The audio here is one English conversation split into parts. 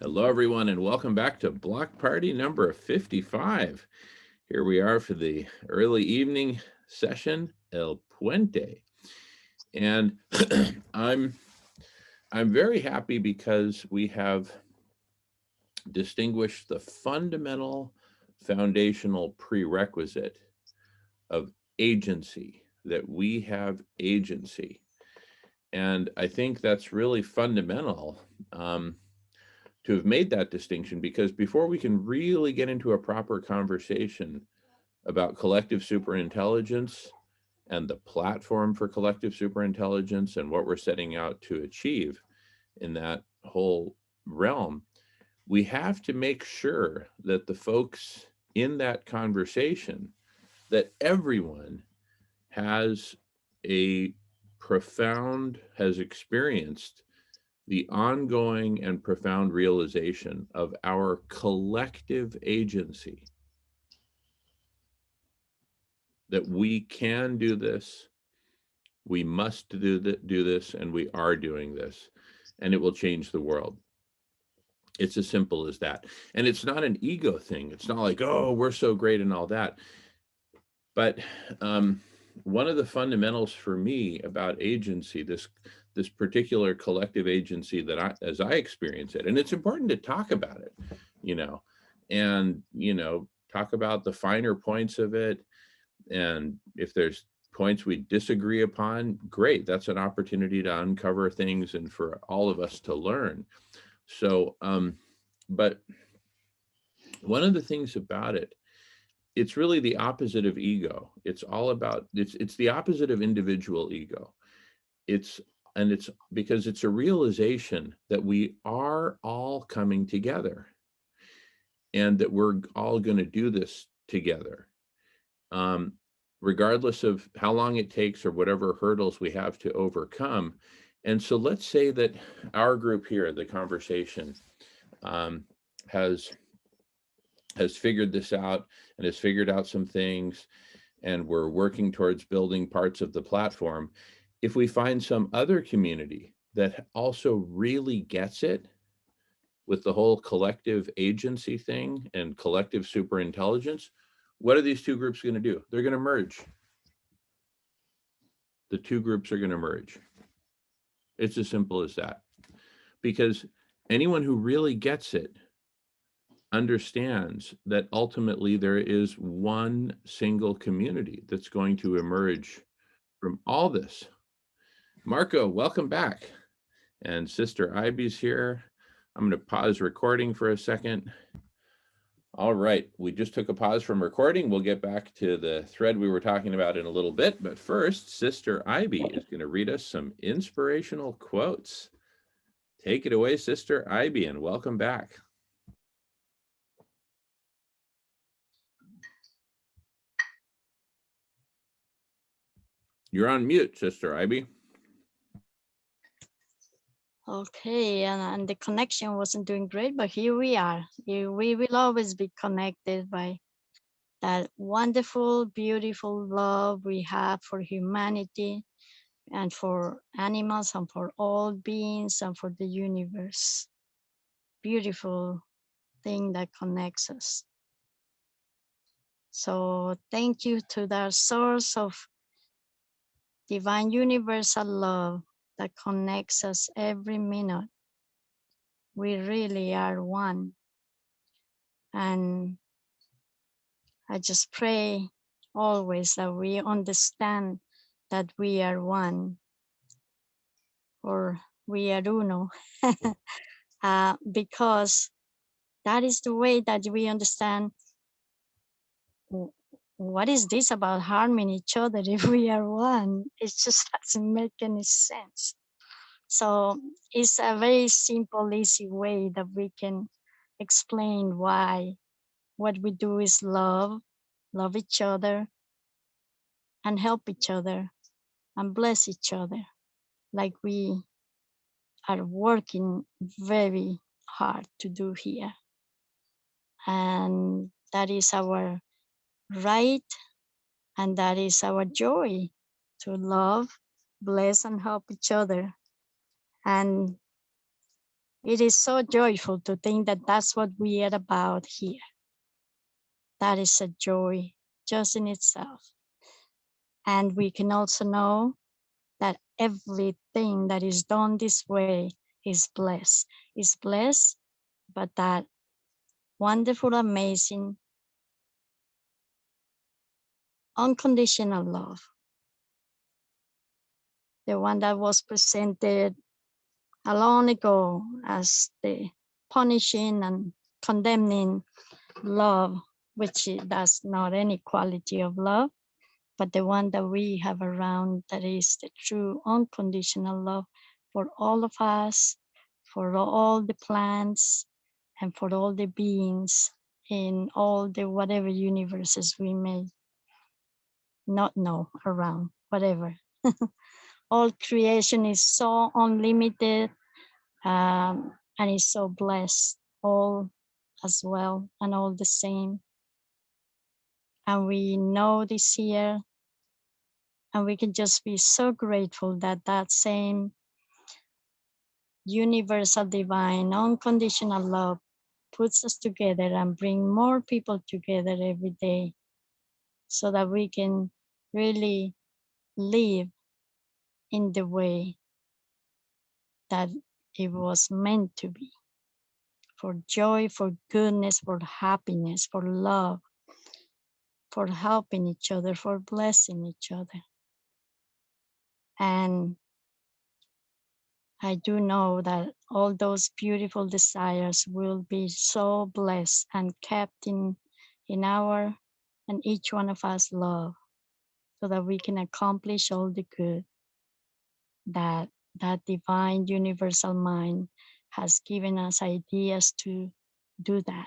Hello, everyone, and welcome back to Block Party number 55. Here we are for the early evening session, El Puente. And I'm very happy because we have distinguished the fundamental foundational prerequisite of agency, that we have agency. And I think that's really fundamental. To have made that distinction, because before we can really get into a proper conversation about collective superintelligence and the platform for collective superintelligence and what we're setting out to achieve in that whole realm, we have to make sure that the folks in that conversation, that everyone has has experienced the ongoing and profound realization of our collective agency, that we can do this, we must do this, and we are doing this, and it will change the world. It's as simple as that. And it's not an ego thing. It's not like, oh, we're so great and all that. But one of the fundamentals for me about agency, this particular collective agency that as I experience it, and it's important to talk about it, and talk about the finer points of it. And if there's points we disagree upon, great, that's an opportunity to uncover things and for all of us to learn. So but one of the things about it, it's really the opposite of ego. It's all about, it's the opposite of individual ego. It's because it's a realization that we are all coming together and that we're all going to do this together, regardless of how long it takes or whatever hurdles we have to overcome. And so let's say that our group here, the conversation, has figured this out and has figured out some things, and we're working towards building parts of the platform. If we find some other community that also really gets it with the whole collective agency thing and collective superintelligence, what are these two groups going to do? They're going to merge. The two groups are going to merge. It's as simple as that. Because anyone who really gets it understands that ultimately there is one single community that's going to emerge from all this. Marco, welcome back. And Sister Ivy's here. I'm going to pause recording for a second. All right, we just took a pause from recording. We'll get back to the thread we were talking about in a little bit. But first, Sister Ivy is going to read us some inspirational quotes. Take it away, Sister Ivy, and welcome back. You're on mute, Sister Ivy. Okay, and the connection wasn't doing great, but here we are. We will always be connected by that wonderful, beautiful love we have for humanity and for animals and for all beings and for the universe. Beautiful thing that connects us. So thank you to that source of divine universal love that connects us every minute. We really are one. And I just pray always that we understand that we are one, or we are uno, because that is the way that we understand what is this about harming each other if we are one. It just doesn't make any sense. So it's a very simple, easy way that we can explain why what we do is love each other, and help each other, and bless each other, like we are working very hard to do here. And that is our right, and that is our joy, to love, bless, and help each other. And It is so joyful to think that that's what we are about here. That is a joy just in itself. And we can also know that everything that is done this way is blessed. Is blessed, but that wonderful, amazing, unconditional love, the one that was presented a long ago as the punishing and condemning love, which that's not any quality of love, but the one that we have around that is the true unconditional love for all of us, for all the plants, and for all the beings in all the whatever universes we may not know around, whatever. All creation is so unlimited, and is so blessed, all as well, and all the same. And we know this here, and we can just be so grateful that that same universal, divine, unconditional love puts us together and bring more people together every day so that we can really live in the way that it was meant to be, for joy, for goodness, for happiness, for love, for helping each other, for blessing each other. And I do know that all those beautiful desires will be so blessed and kept in our and each one of us love, so that we can accomplish all the good that that divine universal mind has given us ideas to do that.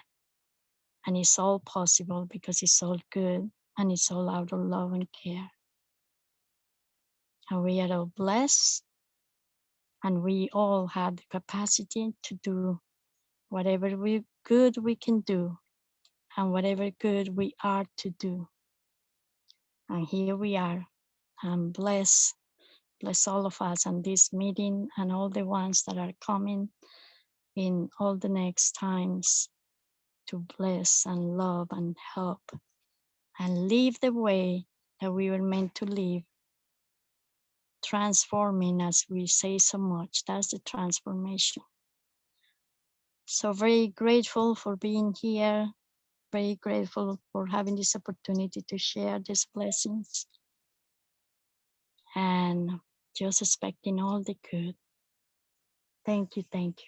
And it's all possible because it's all good and it's all out of love and care. And we are all blessed, and we all have the capacity to do whatever good we can do and whatever good we are to do. And here we are. And bless all of us and this meeting and all the ones that are coming in all the next times, to bless and love and help and live the way that we were meant to live, transforming as we say so much. That's the transformation. So very grateful for being here, very grateful for having this opportunity to share these blessings, and just expecting all the good. Thank you, thank you.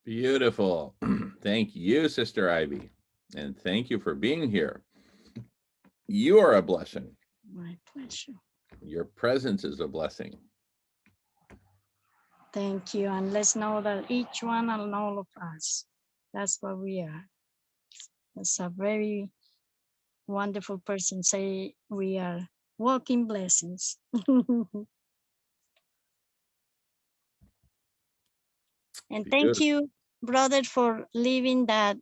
Beautiful. Thank you, Sister Ivy. And thank you for being here. You are a blessing. My pleasure. Your presence is a blessing. Thank you. And let's know that each one and all of us, that's what we are. That's a very wonderful person say we are walking blessings. And thank Beautiful. you, brother, for leaving that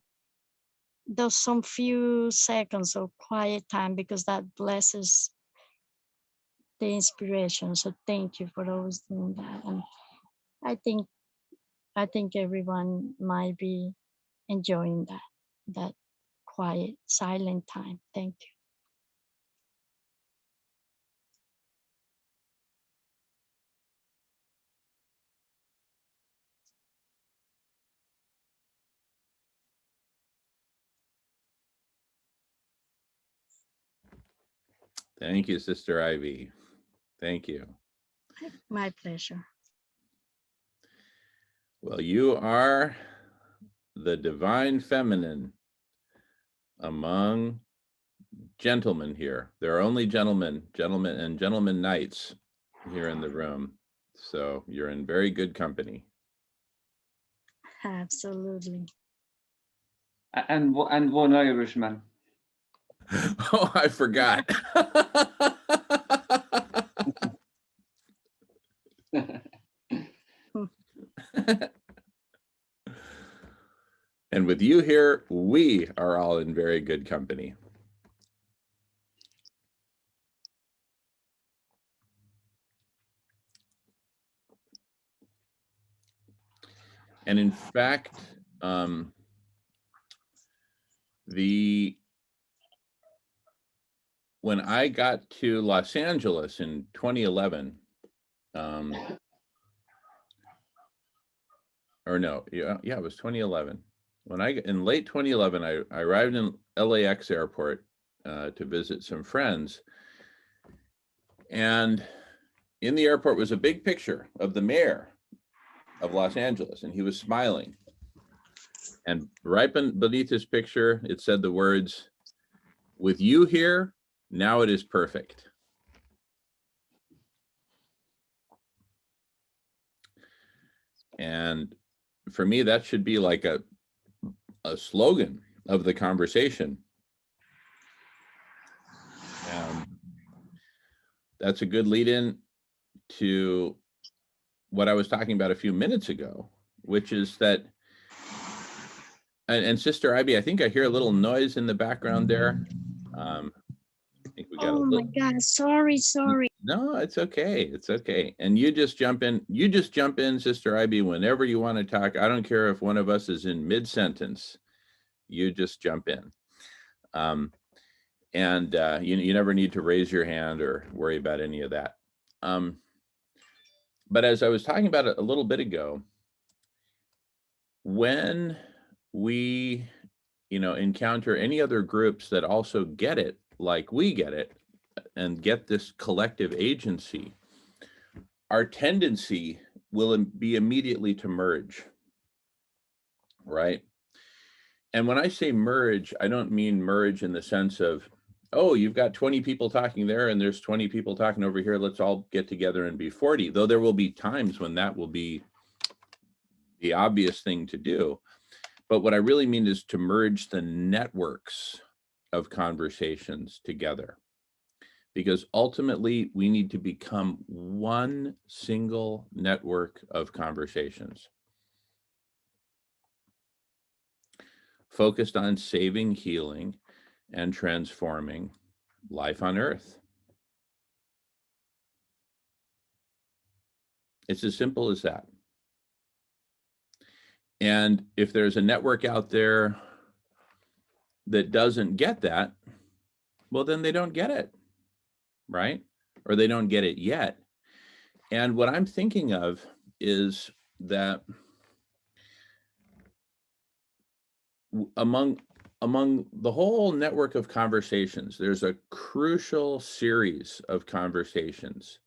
those some few seconds of quiet time, because that blesses the inspiration. So thank you for always doing that. And I think everyone might be enjoying that quiet, silent time. Thank you. Thank you, Sister Ivy. Thank you. My pleasure. Well, you are the divine feminine among gentlemen here. There are only gentlemen and gentlemen knights here in the room. So you're in very good company. Absolutely. And one Irishman. Oh, I forgot. And with you here, we are all in very good company. And in fact, when I got to Los Angeles in 2011, or no, yeah, it was 2011. In late 2011, I arrived in LAX airport to visit some friends. And in the airport was a big picture of the mayor of Los Angeles, and he was smiling. And right beneath his picture, it said the words, "With you here, now it is perfect." And for me, that should be like a slogan of the conversation. That's a good lead in to what I was talking about a few minutes ago, which is that, and Sister Ivy, I think I hear a little noise in the background there. I think we got oh my God, sorry. No, it's okay. It's okay. And you just jump in. You just jump in, Sister Ivy, whenever you want to talk. I don't care if one of us is in mid-sentence. You just jump in. You never need to raise your hand or worry about any of that. But as I was talking about it a little bit ago, when we, encounter any other groups that also get it like we get it and get this collective agency, our tendency will be immediately to merge, right? And when I say merge, I don't mean merge in the sense of, oh, you've got 20 people talking there and there's 20 people talking over here. Let's all get together and be 40. Though there will be times when that will be the obvious thing to do. But what I really mean is to merge the networks of conversations together. Because ultimately, we need to become one single network of conversations, focused on saving, healing, and transforming life on Earth. It's as simple as that. And if there's a network out there that doesn't get that, well, then they don't get it, right? Or they don't get it yet. And what I'm thinking of is that among the whole network of conversations, there's a crucial series of conversations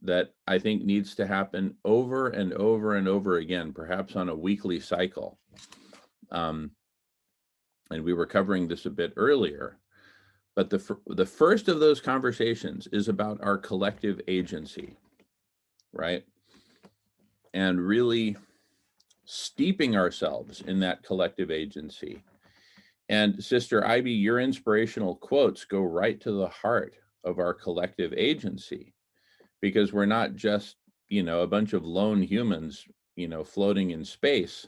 that I think needs to happen over and over and over again, perhaps on a weekly cycle. And we were covering this a bit earlier, but the first of those conversations is about our collective agency, right? And really steeping ourselves in that collective agency. And Sister Ivy, your inspirational quotes go right to the heart of our collective agency, because we're not just, a bunch of lone humans, floating in space,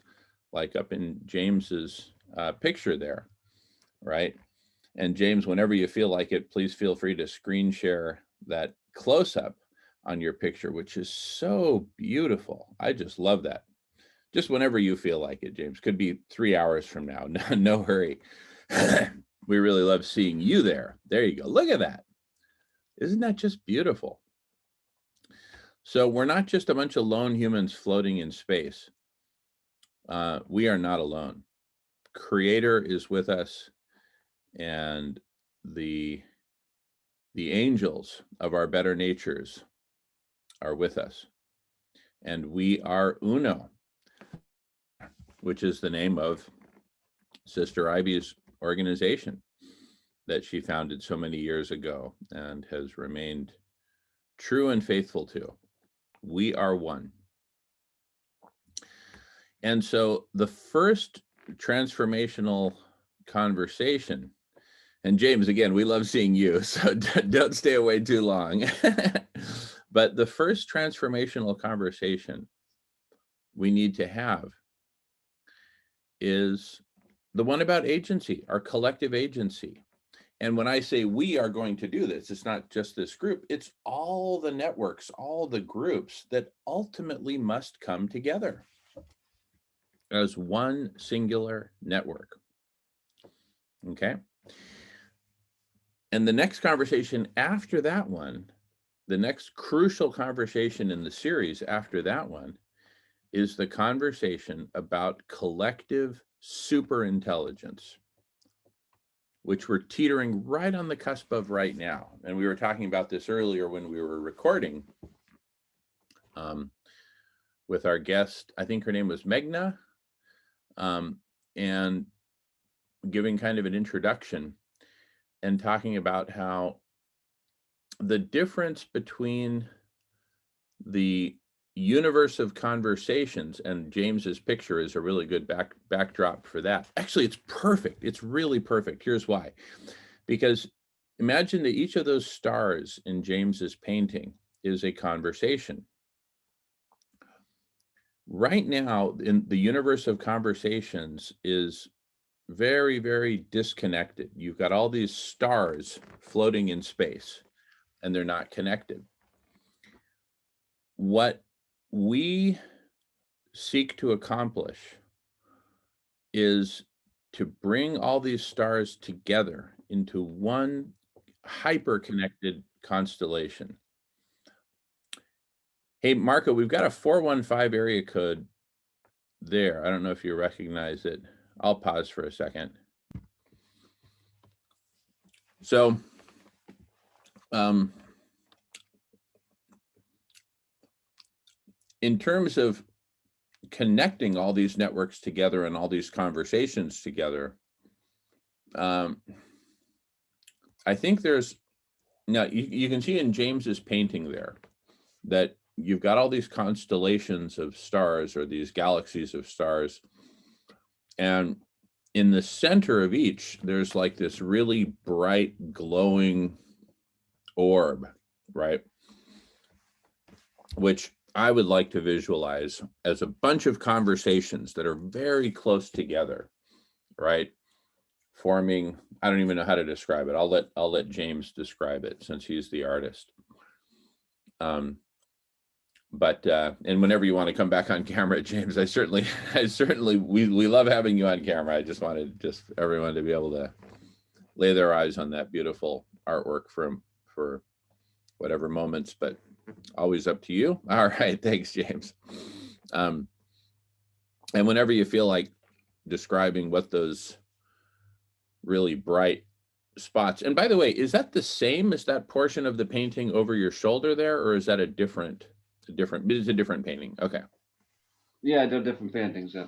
like up in James's picture there, right? And James, whenever you feel like it, please feel free to screen share that close-up on your picture, which is so beautiful. I just love that. Just whenever you feel like it, James. Could be 3 hours from now. No hurry. We really love seeing you there. There you go. Look at that. Isn't that just beautiful? So we're not just a bunch of lone humans floating in space. We are not alone. Creator is with us, and the angels of our better natures are with us. And we are Uno, which is the name of Sister Ivy's organization that she founded so many years ago and has remained true and faithful to. We are one. And so the first transformational conversation, and James, again, we love seeing you, so don't stay away too long. But the first transformational conversation we need to have is the one about agency, our collective agency. And when I say we are going to do this, it's not just this group, it's all the networks, all the groups that ultimately must come together as one singular network. Okay. And the next conversation after that one, the next crucial conversation in the series after that one, is the conversation about collective superintelligence, which we're teetering right on the cusp of right now. And we were talking about this earlier when we were recording with our guest, I think her name was Meghna, and giving kind of an introduction and talking about how the difference between the universe of conversations, and James's picture is a really good backdrop for that. Actually, it's perfect. It's really perfect. Here's why. Because imagine that each of those stars in James's painting is a conversation. Right now, in the universe of conversations is very, very disconnected. You've got all these stars floating in space, and they're not connected. What we seek to accomplish is to bring all these stars together into one hyper-connected constellation. Hey, Marco, we've got a 415 area code there. I don't know if you recognize it. I'll pause for a second. So, in terms of connecting all these networks together and all these conversations together, I think there's, now you can see in James's painting there that you've got all these constellations of stars, or these galaxies of stars, and in the center of each, there's like this really bright, glowing orb, right? Which I would like to visualize as a bunch of conversations that are very close together, right? Forming, I don't even know how to describe it. I'll let James describe it since he's the artist. But and whenever you want to come back on camera, James, I certainly we love having you on camera. I just wanted everyone to be able to lay their eyes on that beautiful artwork for whatever moments, but always up to you. All right, thanks, James. And whenever you feel like describing what those really bright spots, and by the way, is that the same as that portion of the painting over your shoulder there, or is that it's a different painting? Okay. Yeah, they're different paintings. Yeah.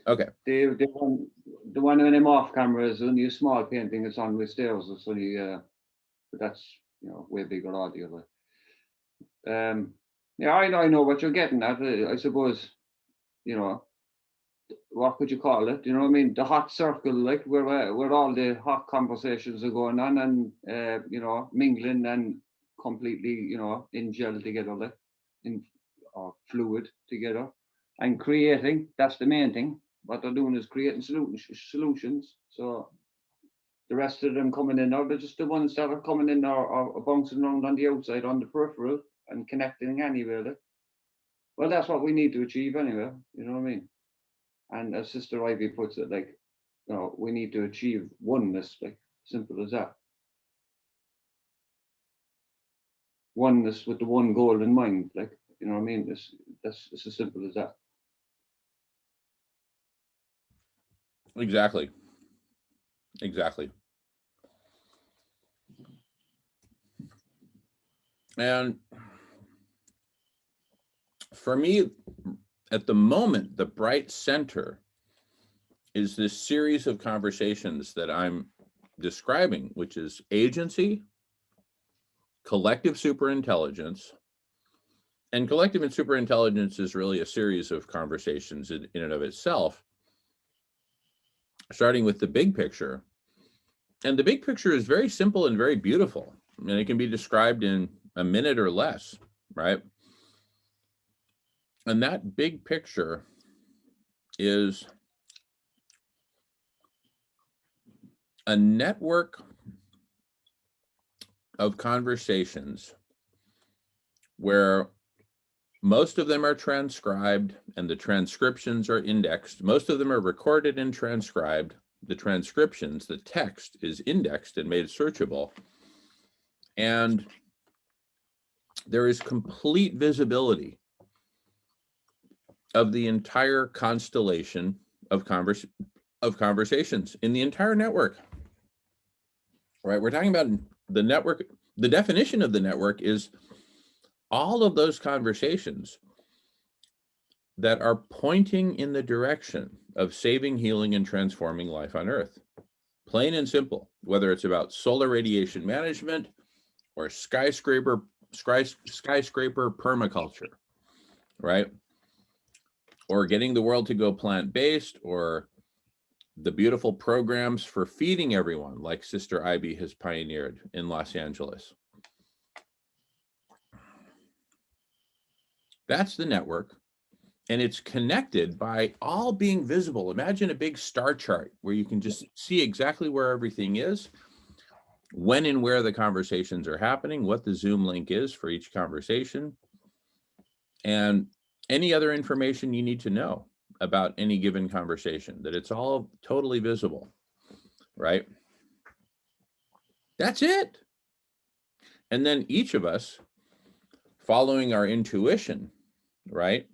Okay. The one when I'm off camera is only a small painting. It's on the stairs. It's only but that's way bigger audio. Yeah, I know what you're getting at. I suppose, what could you call it? You know what I mean? The hot circle, like where all the hot conversations are going on, and mingling and completely, in gel together, like or fluid together, and creating. That's the main thing. What they're doing is creating solutions. So the rest of them coming in, or they're just the ones that are coming in or bouncing around on the outside, on the peripheral, and connecting anyway. Like. Well, that's what we need to achieve anyway. You know what I mean? And as Sister Ivy puts it, like, we need to achieve oneness, like, simple as that. Oneness with the one goal in mind, like, you know what I mean? It's as simple as that. Exactly. And for me, at the moment, the bright center is this series of conversations that I'm describing, which is agency, collective superintelligence. And collective and superintelligence is really a series of conversations in and of itself, starting with the big picture. And the big picture is very simple and very beautiful. And it can be described in a minute or less, right? And that big picture is a network of conversations where most of them are transcribed and the transcriptions are indexed. Most of them are recorded and transcribed. The transcriptions, the text is indexed and made searchable. And there is complete visibility of the entire constellation of conversations in the entire network. Right? We're talking about the network. The definition of the network is all of those conversations that are pointing in the direction of saving, healing, and transforming life on Earth. Plain and simple, whether it's about solar radiation management or skyscraper permaculture, right? Or getting the world to go plant-based, or the beautiful programs for feeding everyone, like Sister Ivy has pioneered in Los Angeles. That's the network. And it's connected by all being visible. Imagine a big star chart where you can just see exactly where everything is, when and where the conversations are happening, what the Zoom link is for each conversation, and any other information you need to know about any given conversation, that it's all totally visible, right? That's it. And then each of us, following our intuition, right?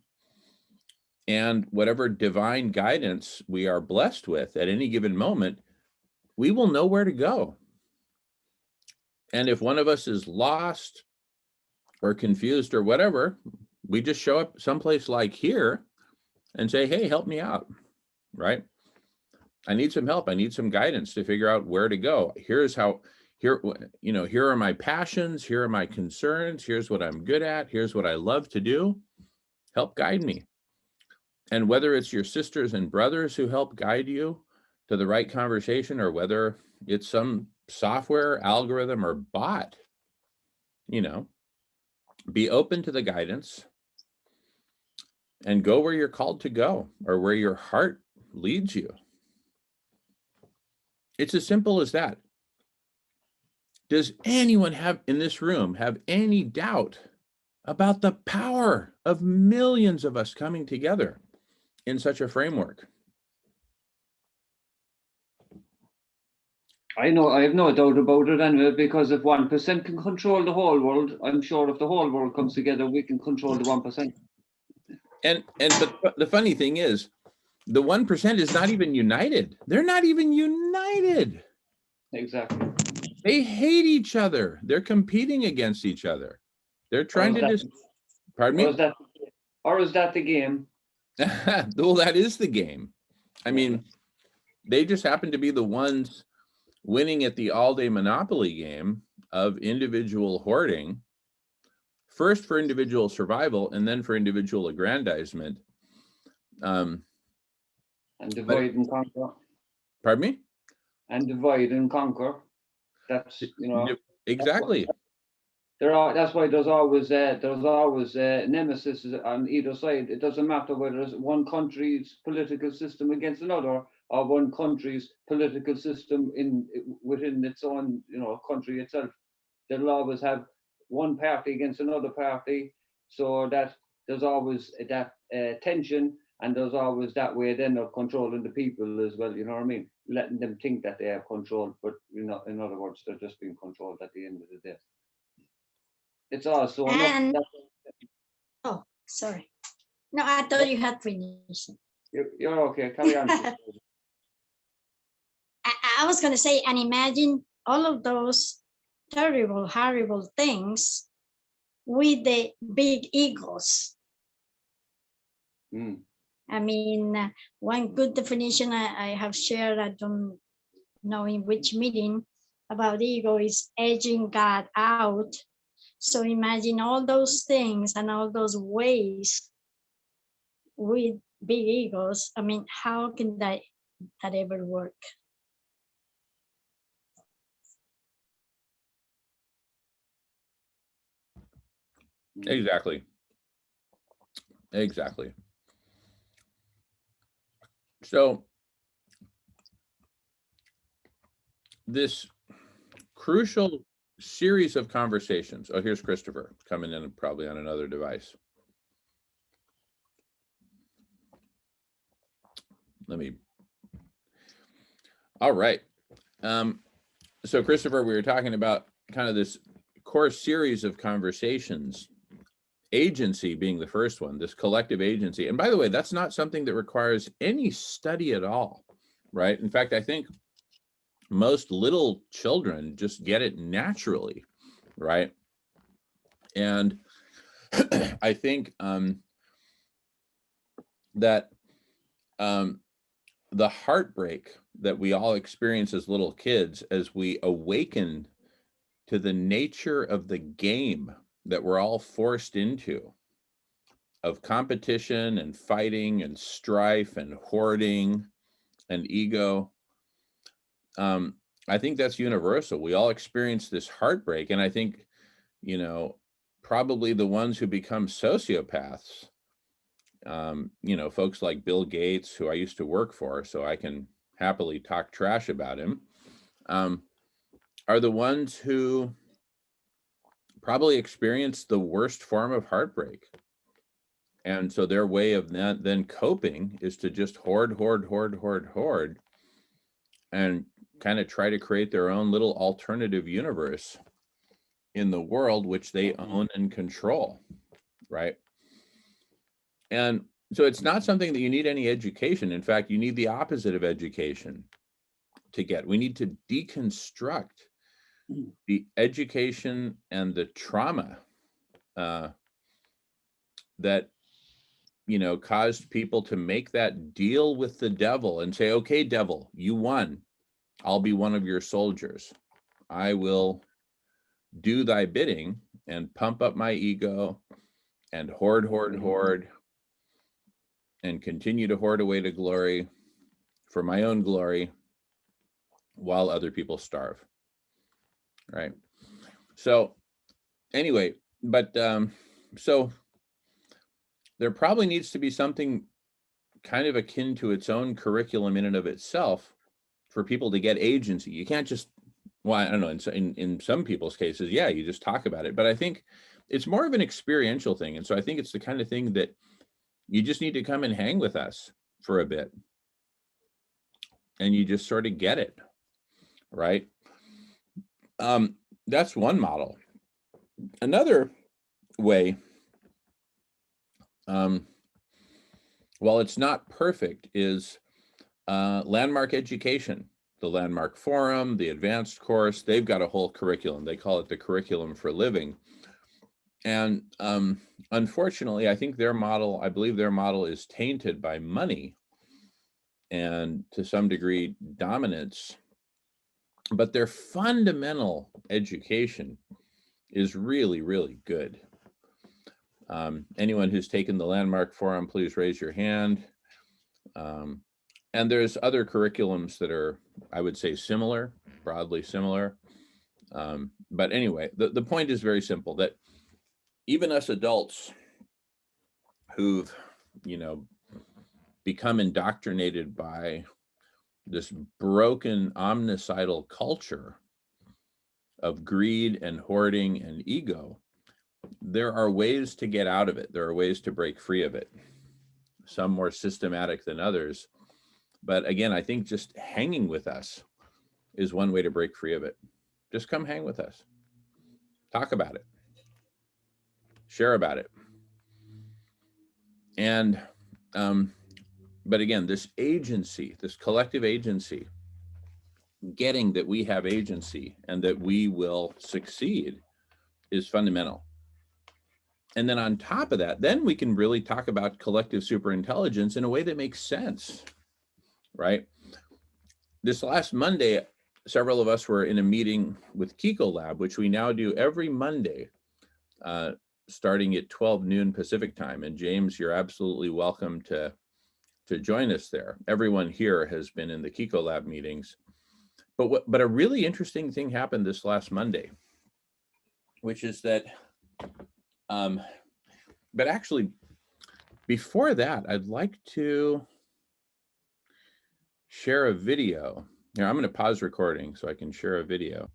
And whatever divine guidance we are blessed with at any given moment, we will know where to go. And if one of us is lost or confused or whatever, we just show up someplace like here and say, hey, help me out, right? I need some help. I need some guidance to figure out where to go. Here are my passions. Here are my concerns. Here's what I'm good at. Here's what I love to do. Help guide me. And whether it's your sisters and brothers who help guide you to the right conversation, or whether it's some software, algorithm, or bot, be open to the guidance and go where you're called to go, or where your heart leads you. It's as simple as that. Does anyone in this room have any doubt about the power of millions of us coming together in such a framework? I know, I have no doubt about it anyway, because if 1% can control the whole world, I'm sure if the whole world comes together, we can control the 1%. But the funny thing is, the 1% is not even united. They're not even united. Exactly. They hate each other. They're competing against each other. They're trying to pardon me? Or is that the game? Well, that is the game. I mean, they just happen to be the ones winning at the all-day Monopoly game of individual hoarding, first for individual survival and then for individual aggrandizement. And divide and conquer. Pardon me? And divide and conquer. That's, exactly. That's why there's always nemesis on either side. It doesn't matter whether it's one country's political system against another, or one country's political system within its own country itself. They'll always have one party against another party, so that there's always that tension, and there's always that way then of controlling the people as well. You know what I mean? Letting them think that they have control, but in other words, they're just being controlled at the end of the day. It's also oh, sorry. No, I thought you had finished. You're okay. Carry on. I was going to say, and imagine all of those terrible, horrible things with the big egos. I mean, one good definition I have shared, I don't know in which meeting, about ego is edging God out. So imagine all those things and all those ways with big egos. I mean, how can that ever work? Exactly. So this crucial series of conversations. Oh, here's Christopher coming in probably on another device. All right. So Christopher, we were talking about kind of this core series of conversations, agency being the first one, this collective agency. And by the way, that's not something that requires any study at all, right? In fact, I think most little children just get it naturally, right? And I think that the heartbreak that we all experience as little kids as we awaken to the nature of the game that we're all forced into, of competition and fighting and strife and hoarding and ego. I think that's universal. We all experience this heartbreak. And I think, you know, probably the ones who become sociopaths, you know, folks like Bill Gates, who I used to work for, so I can happily talk trash about him, are the ones who probably experience the worst form of heartbreak. And so their way of then coping is to just hoard, and kind of try to create their own little alternative universe in the world, which they own and control, right? And so it's not something that you need any education. In fact, you need the opposite of education to get. We need to deconstruct the education and the trauma that, you know, caused people to make that deal with the devil and say, okay, devil, you won. I'll be one of your soldiers. I will do thy bidding and pump up my ego and hoard, and continue to hoard away to glory for my own glory while other people starve. Right. So anyway, but so there probably needs to be something kind of akin to its own curriculum in and of itself for people to get agency. You can't just, well, I don't know, in some people's cases, yeah, you just talk about it. But I think it's more of an experiential thing. And so I think it's the kind of thing that you just need to come and hang with us for a bit. And you just sort of get it, right? That's one model. Another way, while it's not perfect, is landmark education. The Landmark Forum, the advanced course, they've got a whole curriculum. They call it the curriculum for living. And unfortunately, I think I believe their model is tainted by money and to some degree dominance. But their fundamental education is really, really good. Anyone who's taken the Landmark Forum, please raise your hand. And there's other curriculums that are, I would say, similar, broadly similar. But anyway, the point is very simple, that even us adults who've, you know, become indoctrinated by this broken omnicidal culture of greed and hoarding and ego, there are ways to get out of it. There are ways to break free of it, some more systematic than others. But again, I think just hanging with us is one way to break free of it. Just come hang with us. Talk about it. Share about it. And, but again, this agency, this collective agency, getting that we have agency and that we will succeed is fundamental. And then on top of that, then we can really talk about collective superintelligence in a way that makes sense, right? This last Monday, several of us were in a meeting with Kiko Lab, which we now do every Monday, starting at 12 noon Pacific time. And James, you're absolutely welcome to join us there. Everyone here has been in the Kiko Lab meetings. But a really interesting thing happened this last Monday, which is that, but actually before that, I'd like to share a video Here, I'm going to pause recording so I can share a video.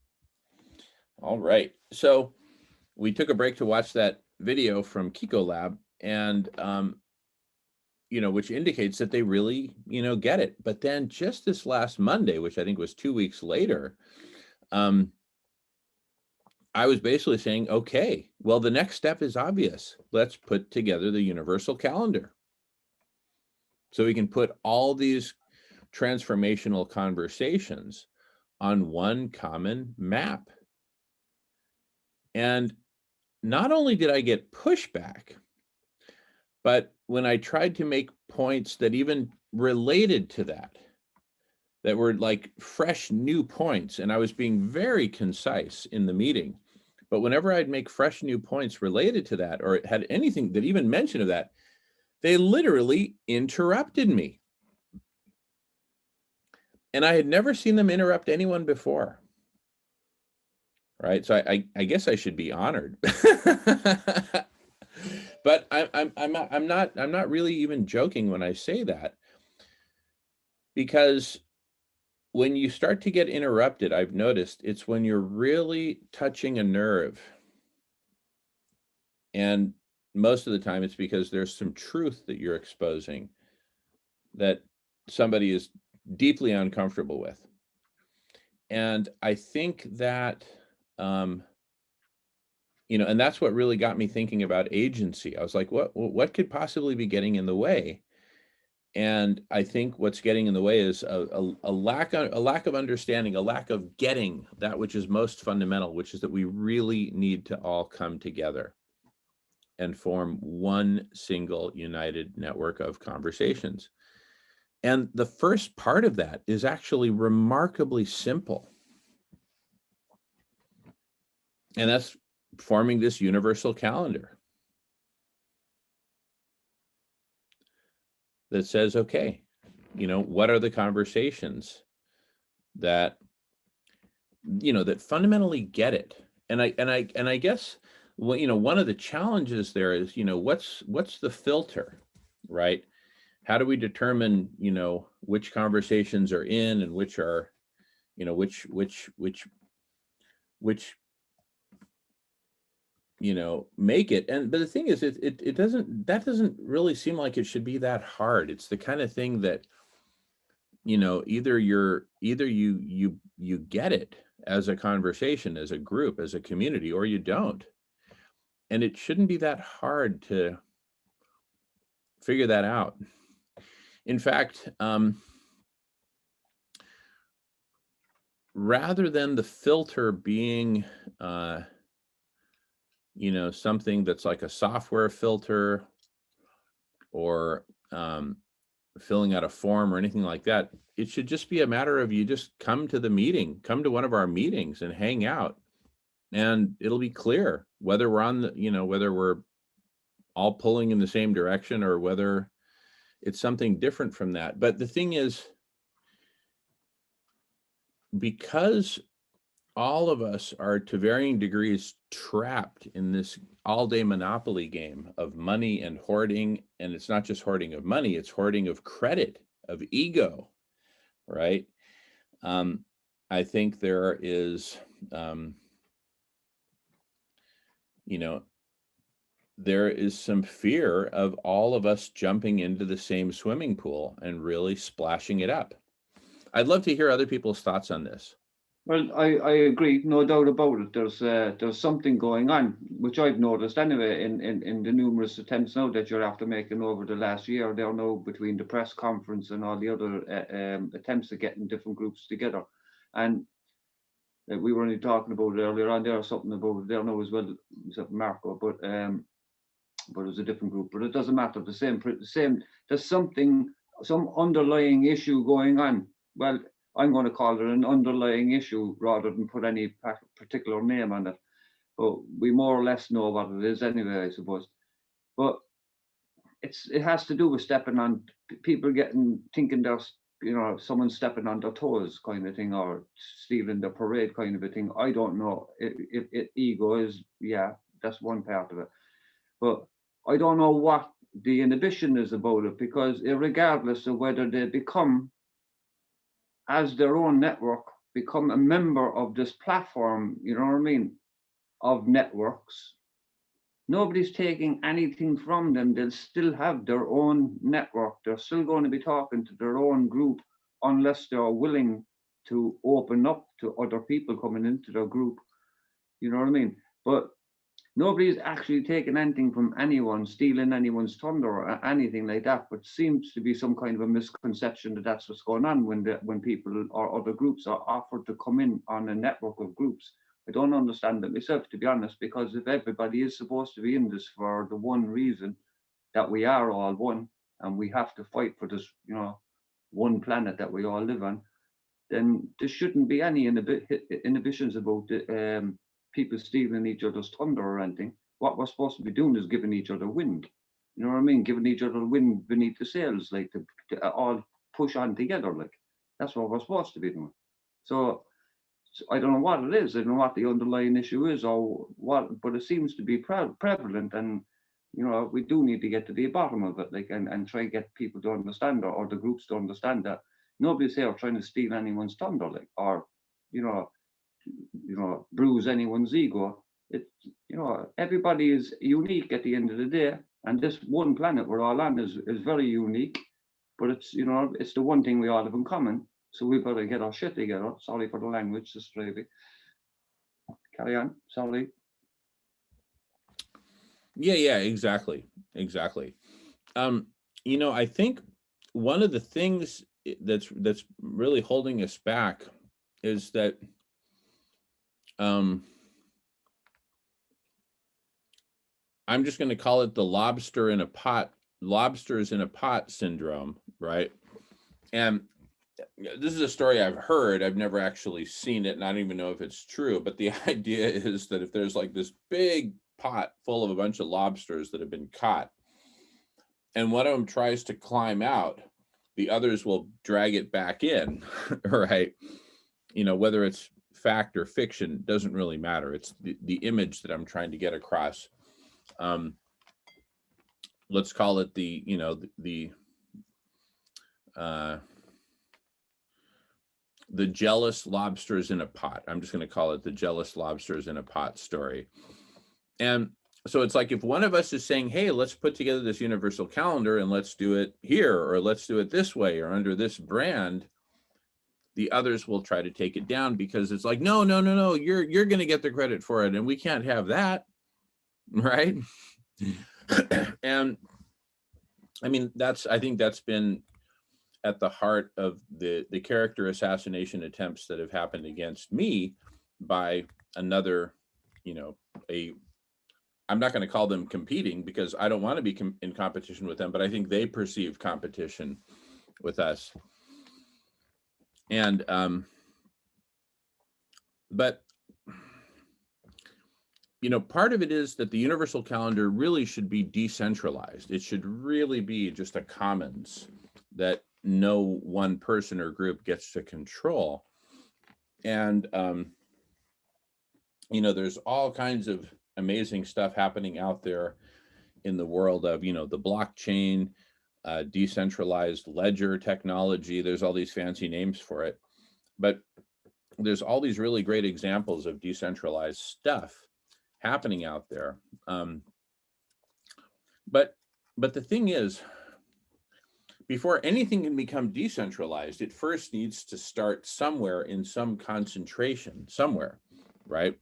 All right. So we took a break to watch that video from Kiko Lab, and which indicates that they really, get it. But then just this last Monday, which I think was 2 weeks later, I was basically saying, okay, well, the next step is obvious. Let's put together the universal calendar. So we can put all these transformational conversations on one common map. And not only did I get pushback, but when I tried to make points that even related to that were like fresh new points, and I was being very concise in the meeting, but whenever I'd make fresh new points related to that, or had anything that even mentioned of that, they literally interrupted me. And I had never seen them interrupt anyone before. Right. So I guess I should be honored. But I'm not really even joking when I say that, because when you start to get interrupted, I've noticed it's when you're really touching a nerve. And most of the time it's because there's some truth that you're exposing that somebody is deeply uncomfortable with. And I think that, and that's what really got me thinking about agency. I was like, what could possibly be getting in the way? And I think what's getting in the way is a lack of understanding, a lack of getting that which is most fundamental, which is that we really need to all come together and form one single united network of conversations. And the first part of that is actually remarkably simple. And that's forming this universal calendar that says, okay, what are the conversations that, that fundamentally get it? And I guess, one of the challenges there is, what's the filter, right? How do we determine, which conversations are in and which are, which make it. But the thing is, it doesn't really seem like it should be that hard. It's the kind of thing that, either you get it as a conversation, as a group, as a community, or you don't. And it shouldn't be that hard to figure that out. In fact, rather than the filter being, something that's like a software filter or filling out a form or anything like that, it should just be a matter of you just come to the meeting, come to one of our meetings and hang out, and it'll be clear whether we're on the, whether we're all pulling in the same direction or whether it's something different from that. But the thing is, because all of us are to varying degrees trapped in this all-day monopoly game of money and hoarding, and it's not just hoarding of money, it's hoarding of credit, of ego, right? I think there is, there is some fear of all of us jumping into the same swimming pool and really splashing it up. I'd love to hear other people's thoughts on this. Well, I agree, no doubt about it. There's something going on, which I've noticed anyway in the numerous attempts now that you're after making over the last year. There now between the press conference and all the other attempts at getting different groups together, and we were only talking about it earlier on. There's something about it there now as well, except Marco, but it was a different group. But it doesn't matter. The same. There's some underlying issue going on. Well, I'm going to call it an underlying issue rather than put any particular name on it. But we more or less know what it is anyway, I suppose. But it has to do with stepping on people thinking there's, someone stepping on their toes kind of thing, or stealing the parade kind of a thing. I don't know. Ego is, yeah, that's one part of it. But I don't know what the inhibition is about it, because regardless of whether they become as their own network, become a member of this platform, you know what I mean, of networks. Nobody's taking anything from them. They'll still have their own network. They're still going to be talking to their own group unless they're willing to open up to other people coming into their group. You know what I mean? But nobody's actually taking anything from anyone, stealing anyone's thunder or anything like that. But seems to be some kind of a misconception that that's what's going on when people or other groups are offered to come in on a network of groups. I don't understand it myself, to be honest, because if everybody is supposed to be in this for the one reason that we are all one and we have to fight for this, you know, one planet that we all live on, then there shouldn't be any inhibitions about people stealing each other's thunder or anything. What we're supposed to be doing is giving each other wind. You know what I mean? Giving each other wind beneath the sails, like to all push on together. Like that's what we're supposed to be doing. So I don't know what it is. I don't know what the underlying issue is or what, but it seems to be prevalent. And you know, we do need to get to the bottom of it, like, and try and get people to understand or the groups to understand that nobody's here trying to steal anyone's thunder, like, or you know, bruise anyone's ego. It, you know, everybody is unique at the end of the day, and this one planet we're all on is very unique. But it's, you know, it's the one thing we all have in common. So we've got to get our shit together. Sorry for the language, just maybe. Carry on. Sorry. Yeah, exactly. You know, I think one of the things that's really holding us back is that I'm just going to call it the lobsters in a pot syndrome, right? And this is a story I've heard. I've never actually seen it, and I don't even know if it's true. But the idea is that if there's like this big pot full of a bunch of lobsters that have been caught, and one of them tries to climb out, the others will drag it back in, right? You know, whether it's fact or fiction doesn't really matter. It's the image that I'm trying to get across. Let's call it the, you know, the jealous lobsters in a pot. I'm just going to call it the jealous lobsters in a pot story. And so it's like if one of us is saying, hey, let's put together this universal calendar and let's do it here, or let's do it this way, or under this brand, the others will try to take it down because it's like, no, you're going to get the credit for it, and we can't have that, right? And I mean, I think that's been at the heart of the character assassination attempts that have happened against me by another, you know, I'm not going to call them competing because I don't want to be in competition with them, but I think they perceive competition with us. And, but, you know, part of it is that the universal calendar really should be decentralized. It should really be just a commons that no one person or group gets to control. And, you know, there's all kinds of amazing stuff happening out there in the world of, you know, the blockchain, decentralized ledger technology. There's all these fancy names for it, but there's all these really great examples of decentralized stuff happening out there. But the thing is, before anything can become decentralized, it first needs to start somewhere in some concentration somewhere, right?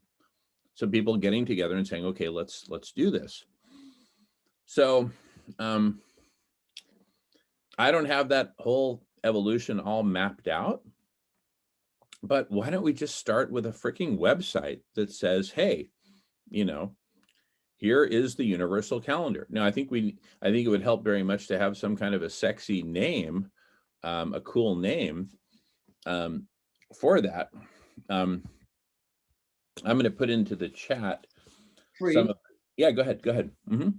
So people getting together and saying, okay, let's do this. So I don't have that whole evolution all mapped out, but why don't we just start with a freaking website that says, hey, you know, here is the universal calendar. Now, I think it would help very much to have some kind of a sexy name, a cool name for that. I'm going to put into the chat Free. Yeah, go ahead. Mm-hmm.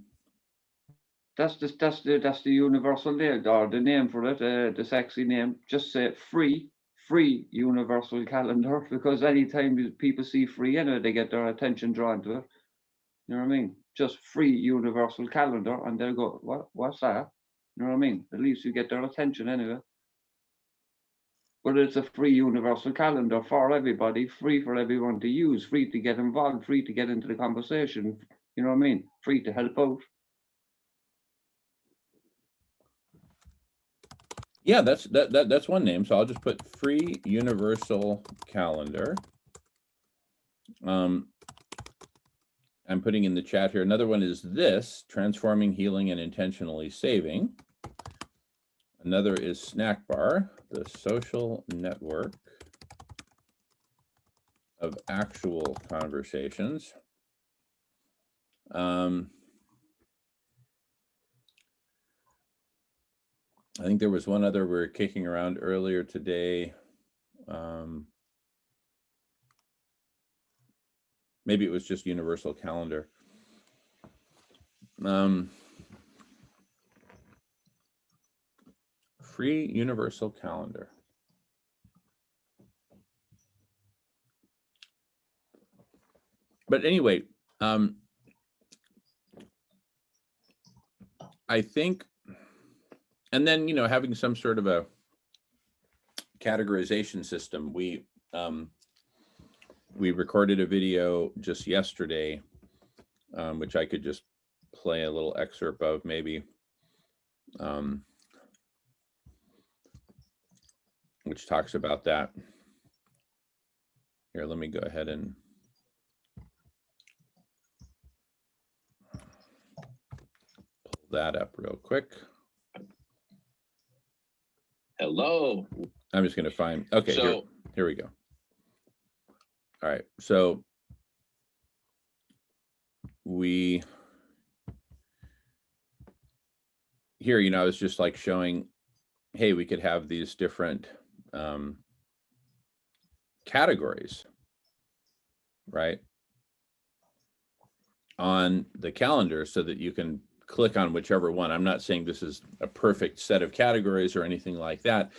That's the universal name, or the name for it, the sexy name. Just say free universal calendar, because anytime people see free in it, they get their attention drawn to it. You know what I mean? Just free universal calendar, and they'll go, what's that? You know what I mean? At least you get their attention anyway. but it's a free universal calendar for everybody, free for everyone to use, free to get involved, free to get into the conversation. You know what I mean? Free to help out. Yeah, that's one name. So I'll just put free universal calendar. I'm putting in the chat here. Another one is this, transforming, healing, and intentionally saving. Another is Snack Bar, the social network of actual conversations. I think there was one other we were kicking around earlier today. Maybe it was just universal calendar. Free universal calendar. But anyway, I think, and then, you know, having some sort of a categorization system. We recorded a video just yesterday, which I could just play a little excerpt of maybe, which talks about that. Here, let me go ahead and pull that up real quick. Hello. I'm just going to find, okay, So, here we go. All right, so here, you know, I was just like showing, hey, we could have these different categories, right, on the calendar so that you can click on whichever one. I'm not saying this is a perfect set of categories or anything like that,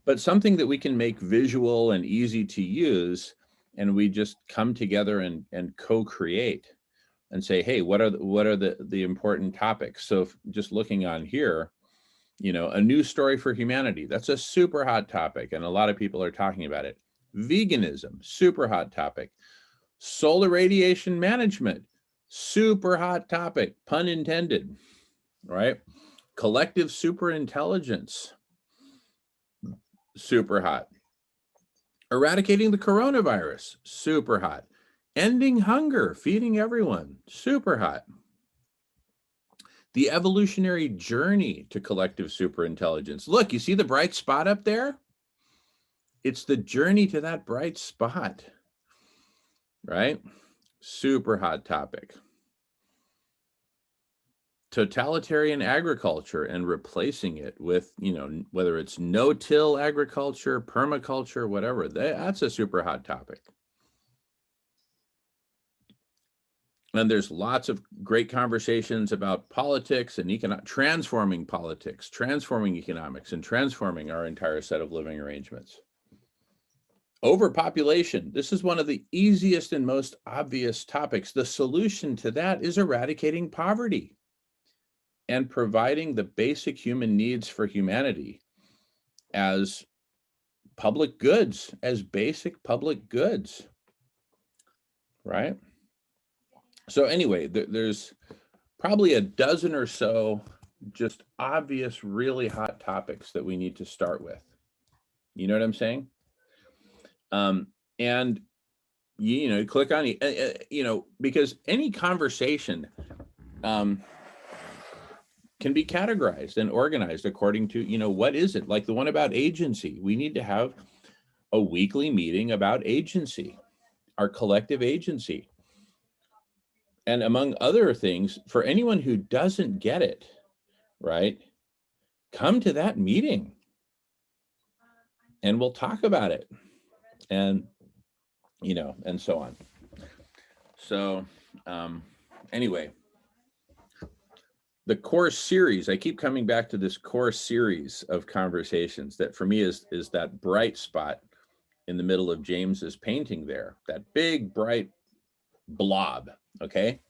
but something that we can make visual and easy to use, and we just come together and co-create and say, hey, what are the important topics? So just looking on here, you know, a new story for humanity, that's a super hot topic, and a lot of people are talking about it. Veganism, super hot topic. Solar radiation management, super hot topic, pun intended, right? Collective superintelligence, super hot. Eradicating the coronavirus, super hot. Ending hunger, feeding everyone, super hot. The evolutionary journey to collective superintelligence. Look, you see the bright spot up there? It's the journey to that bright spot, right? Super hot topic. Totalitarian agriculture and replacing it with, you know, whether it's no-till agriculture, permaculture, whatever, that's a super hot topic. And there's lots of great conversations about politics and transforming politics, transforming economics, and transforming our entire set of living arrangements. Overpopulation. This is one of the easiest and most obvious topics. The solution to that is eradicating poverty and providing the basic human needs for humanity as public goods, as basic public goods, right? So anyway, there's probably a dozen or so just obvious, really hot topics that we need to start with. You know what I'm saying? And you know, click on you know, because any conversation can be categorized and organized according to, you know, what is it? Like the one about agency. We need to have a weekly meeting about agency, our collective agency. And among other things, for anyone who doesn't get it, right, come to that meeting and we'll talk about it, and, you know, and so on. So anyway, the core series, I keep coming back to this core series of conversations that for me is that bright spot in the middle of James's painting there, that big bright blob, okay?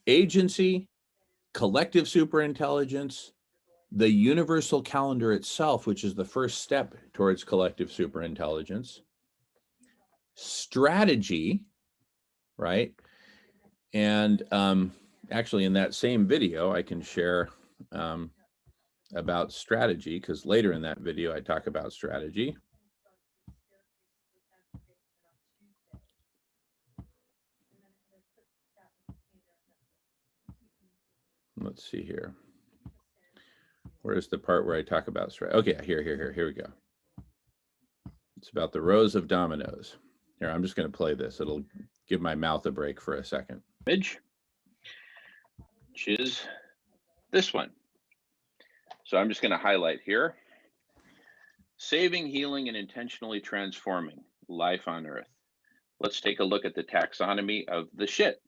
Agency, collective superintelligence, the universal calendar itself, which is the first step towards collective superintelligence, strategy, right? And actually, in that same video, I can share about strategy, because later in that video, I talk about strategy. Let's see here. Where's the part where I talk about strategy? Okay, here we go. It's about the rows of dominoes. Here, I'm just going to play this. It'll give my mouth a break for a second. Image, which is this one. So I'm just going to highlight here. Saving, healing, and intentionally transforming life on Earth. Let's take a look at the taxonomy of the shit.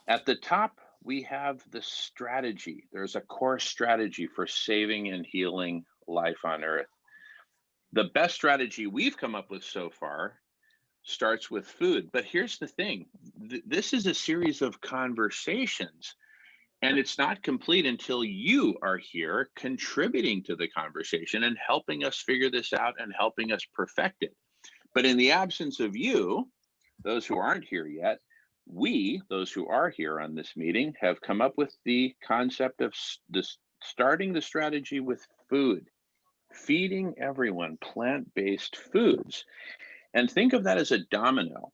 At the top, we have the strategy. There's a core strategy for saving and healing life on Earth. The best strategy we've come up with so far starts with food. But here's the thing. This is a series of conversations, and it's not complete until you are here contributing to the conversation and helping us figure this out and helping us perfect it. But in the absence of you, those who aren't here yet, we, those who are here on this meeting, have come up with the concept of starting the strategy with food, feeding everyone plant-based foods. And think of that as a domino,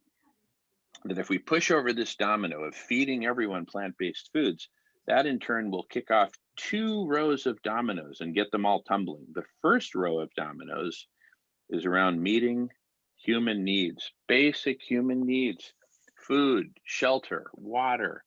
that if we push over this domino of feeding everyone plant-based foods, that in turn will kick off 2 rows of dominoes and get them all tumbling. The first row of dominoes is around meeting human needs, basic human needs: food, shelter, water,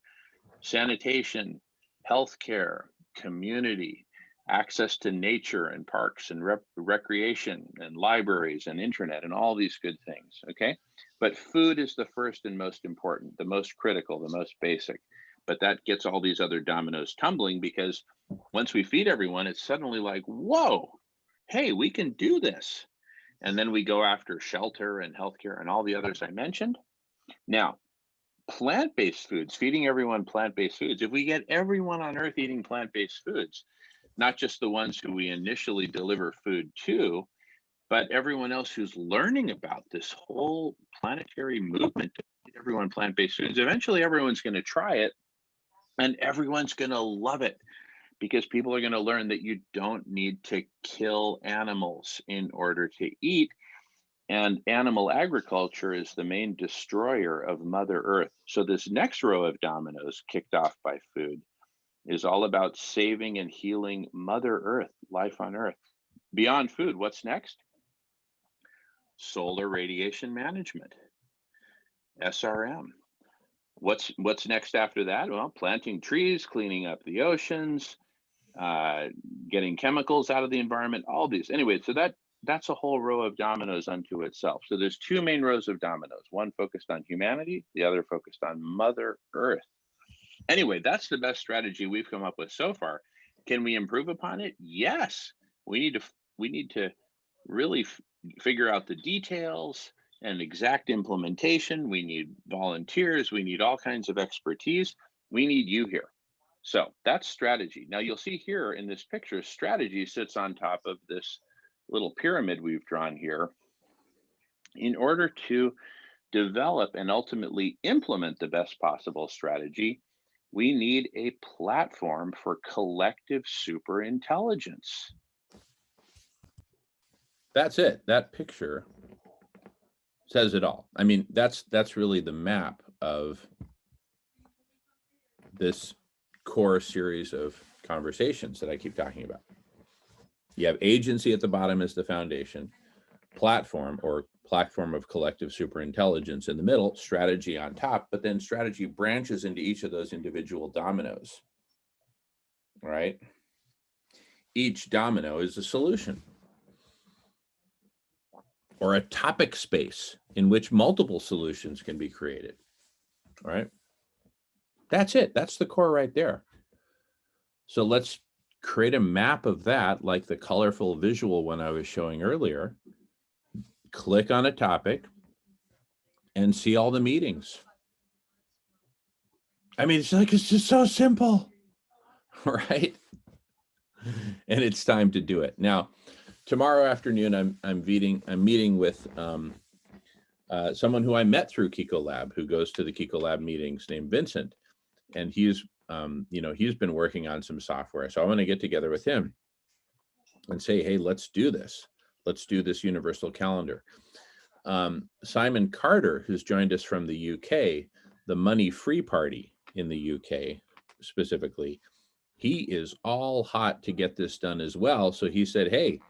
sanitation, healthcare, community, access to nature and parks and recreation and libraries and internet and all these good things, okay? But food is the first and most important, the most critical, the most basic. But that gets all these other dominoes tumbling, because once we feed everyone, it's suddenly like, whoa, hey, we can do this. And then we go after shelter and healthcare and all the others I mentioned. Now, plant-based foods, feeding everyone plant-based foods. If we get everyone on Earth eating plant-based foods, not just the ones who we initially deliver food to, but everyone else who's learning about this whole planetary movement to feed everyone plant-based foods, eventually everyone's going to try it and everyone's going to love it, because people are going to learn that you don't need to kill animals in order to eat. And animal agriculture is the main destroyer of Mother Earth. So this next row of dominoes, kicked off by food, is all about saving and healing Mother Earth, life on Earth. Beyond food, what's next? Solar radiation management, SRM. What's next after that? Well, planting trees, cleaning up the oceans, getting chemicals out of the environment, all these. Anyway, so that's a whole row of dominoes unto itself. So there's 2 main rows of dominoes, one focused on humanity, the other focused on Mother Earth. Anyway, that's the best strategy we've come up with so far. Can we improve upon it? Yes. We need to really figure out the details and exact implementation. We need volunteers. We need all kinds of expertise. We need you here. So that's strategy. Now you'll see here in this picture, strategy sits on top of this little pyramid we've drawn here. In order to develop and ultimately implement the best possible strategy, we need a platform for collective superintelligence. That's it. That picture says it all. I mean, that's really the map of this core series of conversations that I keep talking about. You have agency at the bottom as the foundation, platform or platform of collective superintelligence in the middle, strategy on top, but then strategy branches into each of those individual dominoes, right? Each domino is a solution or a topic space in which multiple solutions can be created, right? That's it. That's the core right there. So let's create a map of that, like the colorful visual one I was showing earlier. Click on a topic and see all the meetings. I mean, it's just so simple, right? and it's time to do it. Now, tomorrow afternoon, I'm meeting with someone who I met through Kiko Lab, who goes to the Kiko Lab meetings, named Vincent, and he's he's been working on some software. So I want to get together with him and say, hey, let's do this. Let's do this universal calendar. Simon Carter, who's joined us from the UK, the Money Free Party in the UK specifically, he is all hot to get this done as well. So he said, hey,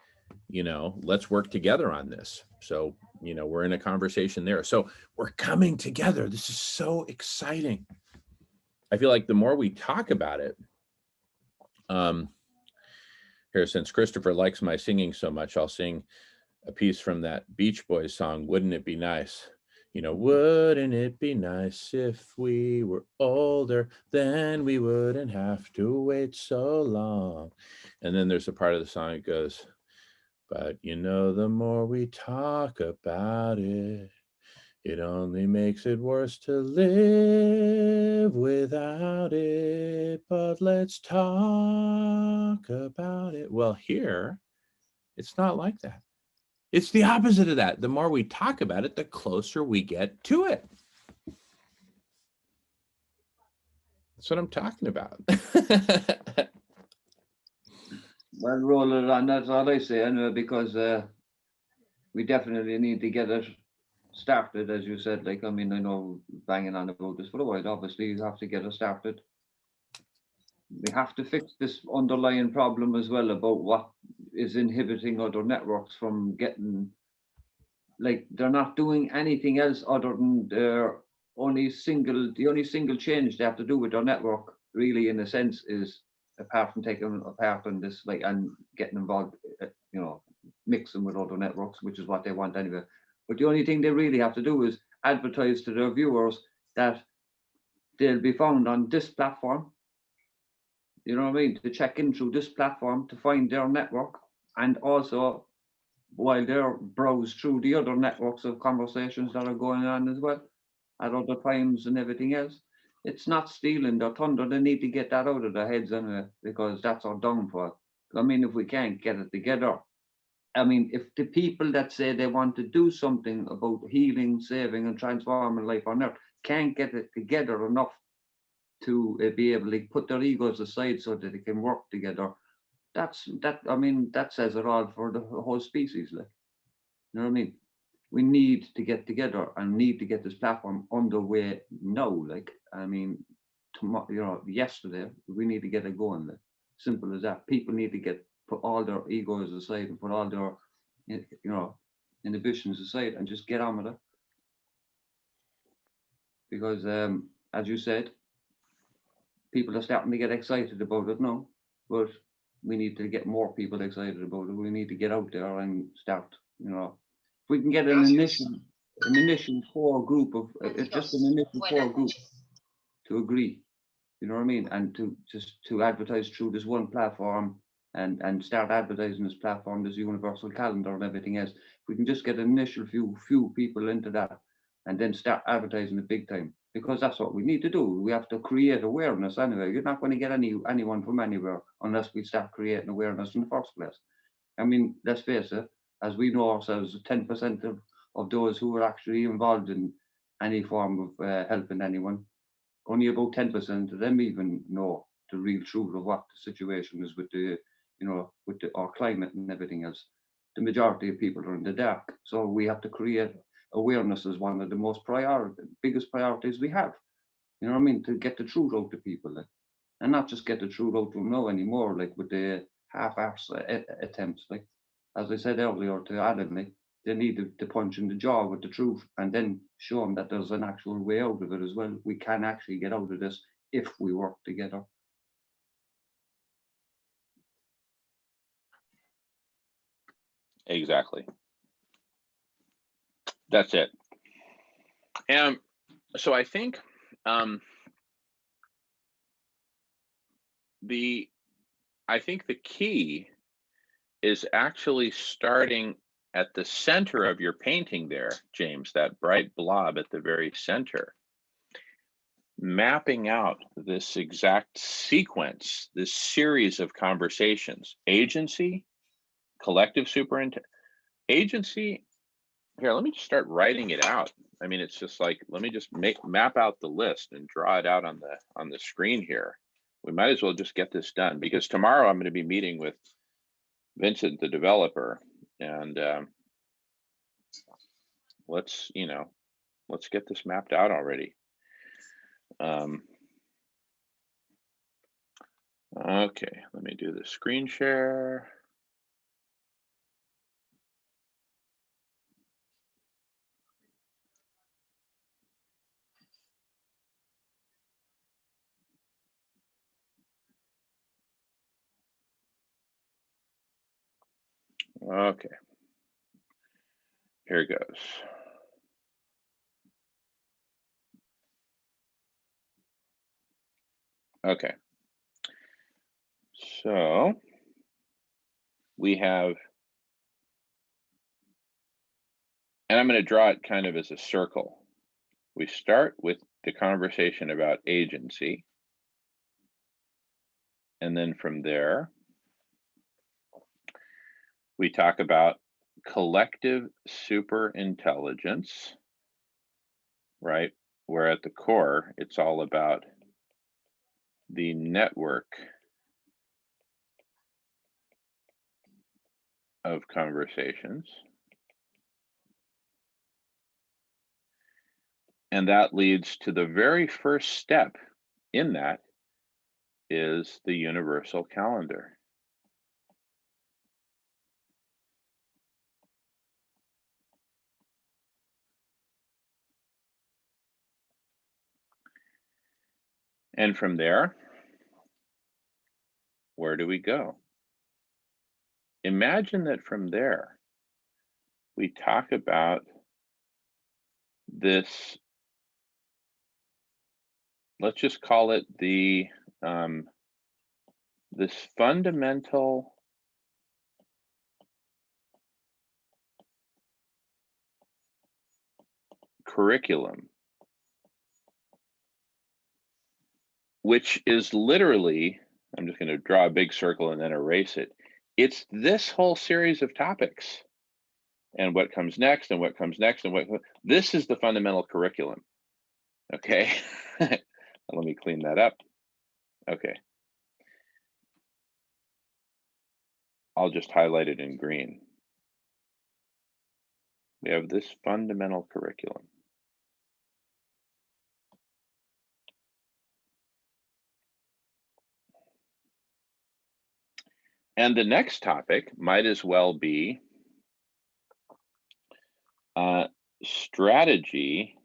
let's work together on this. So, we're in a conversation there. So we're coming together. This is so exciting. I feel like the more we talk about it, here, since Christopher likes my singing so much, I'll sing a piece from that Beach Boys song, Wouldn't It Be Nice? Wouldn't it be nice if we were older, then we wouldn't have to wait so long. And then there's a part of the song that goes, but the more we talk about it, it only makes it worse to live without it. But let's talk about it. Well, here, it's not like that. It's the opposite of that. The more we talk about it, the closer we get to it. That's what I'm talking about. Well, roll it on. That's all I say, anyway, because we definitely need to get it started, as you said. Like, I mean, I know banging on about this for a while. Obviously, you have to get it started. We have to fix this underlying problem as well about what is inhibiting other networks from getting, like, they're not doing anything else other than the only single change they have to do with their network, really, in a sense, is apart from taking apart on this, like, and getting involved, mixing with other networks, which is what they want anyway. But the only thing they really have to do is advertise to their viewers that they'll be found on this platform. You know what I mean? To check in through this platform to find their network, and also while they're browse through the other networks of conversations that are going on as well at other times and everything else. It's not stealing their thunder. They need to get that out of their heads anyway, because that's our downfall. I mean, if we can't get it together, I mean, if the people that say they want to do something about healing, saving, and transforming life on earth can't get it together enough to be able to put their egos aside so that they can work together, I mean, that says it all for the whole species. Like, you know what I mean? We need to get together and need to get this platform underway now. Like, I mean, tomorrow, yesterday, we need to get it going. Like, simple as that. People need to put all their egos aside and put all their, inhibitions aside and just get on with it. Because, as you said, people are starting to get excited about it now, but we need to get more people excited about it. We need to get out there and start, if we can get an initial core group of, just an initial core group to agree, you know what I mean? And to advertise through this one platform and start advertising this platform, this universal calendar and everything else. If we can just get an initial few people into that and then start advertising it big time, because that's what we need to do. We have to create awareness anyway. You're not going to get anyone from anywhere unless we start creating awareness in the first place. I mean, let's face it, as we know ourselves, 10% of those who are actually involved in any form of helping anyone, only about 10% of them even know the real truth of what the situation is with our climate and everything else. The majority of people are in the dark. So we have to create awareness as one of the biggest priorities we have. You know what I mean? To get the truth out to people, like, and not just get the truth out to them now anymore, like with the half-arse attempts. Like, as I said earlier to Adam, like, they need to punch in the jaw with the truth and then show them that there's an actual way out of it as well. We can actually get out of this if we work together. Exactly. That's it. And so I think the key is actually starting at the center of your painting there, James, that bright blob at the very center. mapping out this exact sequence, this series of conversations. Agency, collective superintendent, agency. Here, let me just start writing it out. I mean, it's just like, let me just map out the list and draw it out on the screen here. We might as well just get this done, because tomorrow I'm going to be meeting with Vincent, the developer, and let's get this mapped out already. Okay, let me do the screen share. Okay, here goes. Okay, so we have, and I'm going to draw it kind of as a circle. We start with the conversation about agency, and then from there, we talk about collective superintelligence, right? Where at the core, it's all about the network of conversations. And that leads to the very first step in that is the universal calendar. And from there, where do we go? Imagine that from there, we talk about this, let's just call it the, this fundamental curriculum, which is literally, I'm just going to draw a big circle and then erase it. It's this whole series of topics, and what comes next, and what comes next, and what, this is the fundamental curriculum. Okay, let me clean that up. Okay, I'll just highlight it in green. We have this fundamental curriculum. And the next topic might as well be strategy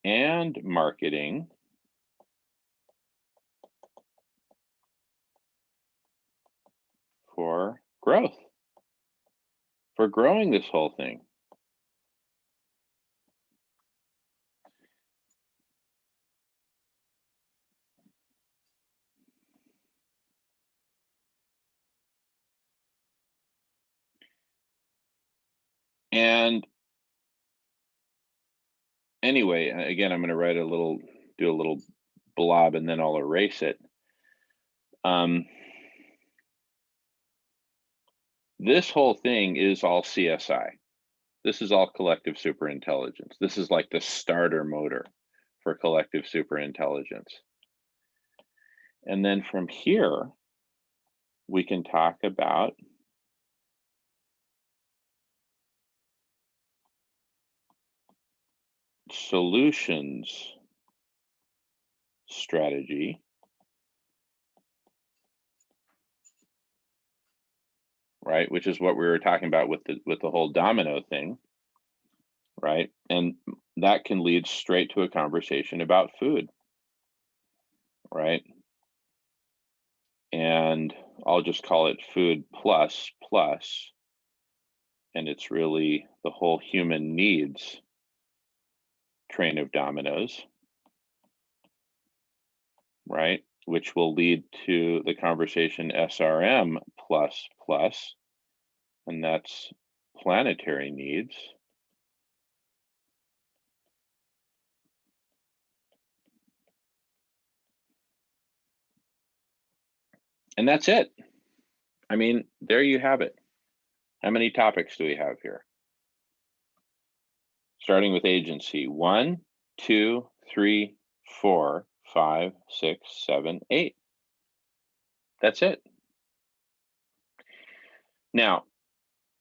and marketing for growth, for growing this whole thing. And anyway, again, I'm going to write a little, do a little blob, and then I'll erase it. This whole thing is all CSI. This is all collective superintelligence. This is like the starter motor for collective superintelligence. And then from here, we can talk about solutions strategy, right? Which is what we were talking about with the whole domino thing, right? And that can lead straight to a conversation about food, right? And I'll just call it food plus, and it's really the whole human needs train of dominoes, right? Which will lead to the conversation SRM plus, and that's planetary needs. And that's it. I mean, there you have it. How many topics do we have here? Starting with agency. 1, 2, 3, 4, 5, 6, 7, 8. That's it. Now,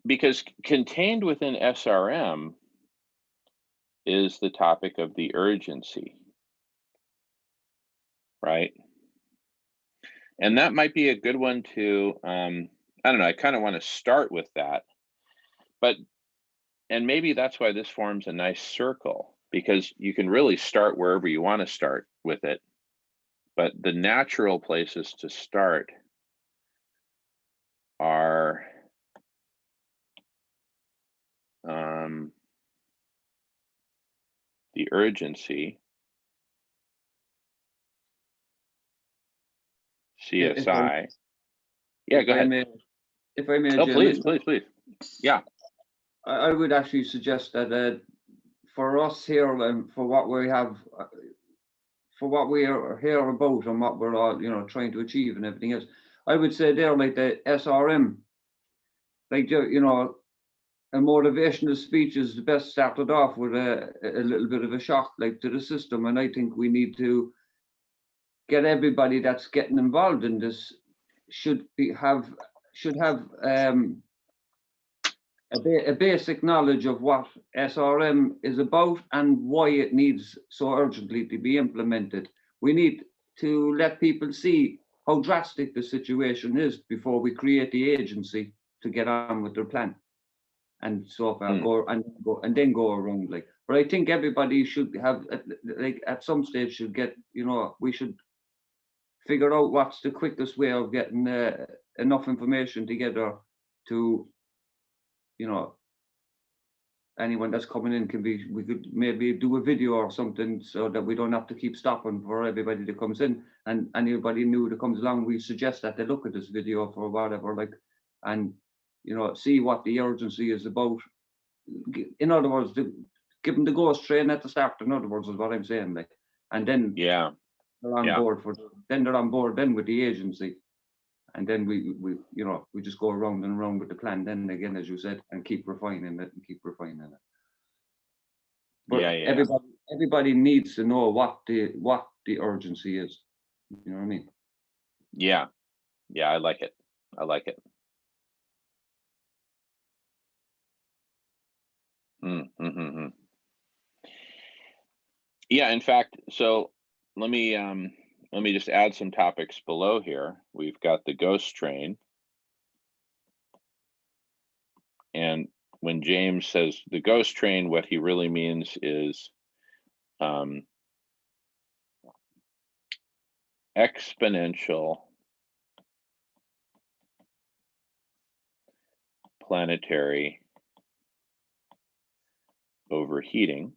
because contained within SRM is the topic of the urgency, right? And that might be a good one to, I don't know, I kind of want to start with that. But, and maybe that's why this forms a nice circle, because you can really start wherever you want to start with it. But the natural places to start are the urgency, CSI. Yeah, go ahead. If I may, Oh, Jim, please. Yeah. I would actually suggest that for us here, for what we have, for what we are here about and what we're all, trying to achieve and everything else, I would say there, like the SRM, like, a motivational speech is the best started off with a little bit of a shock, like, to the system. And I think we need to get everybody that's getting involved in this should have a basic knowledge of what SRM is about and why it needs so urgently to be implemented. We need to let people see how drastic the situation is before we create the agency to get on with their plan. And so far, go around, like. But I think everybody should have, like, at some stage should get, we should figure out what's the quickest way of getting enough information together to, anyone that's coming in we could maybe do a video or something so that we don't have to keep stopping for everybody that comes in, and anybody new that comes along, we suggest that they look at this video for whatever, like, and, see what the urgency is about. In other words, give them the ghost train at the start, in other words, is what I'm saying, like, and then Yeah. they're on board they're on board then with the agency. And then we just go around and around with the plan then again, as you said, and keep refining it. But everybody needs to know what the urgency is. You know what I mean? Yeah, I like it. Yeah, in fact, so let me just add some topics below here. We've got the ghost train. And when James says the ghost train, what he really means is exponential planetary overheating.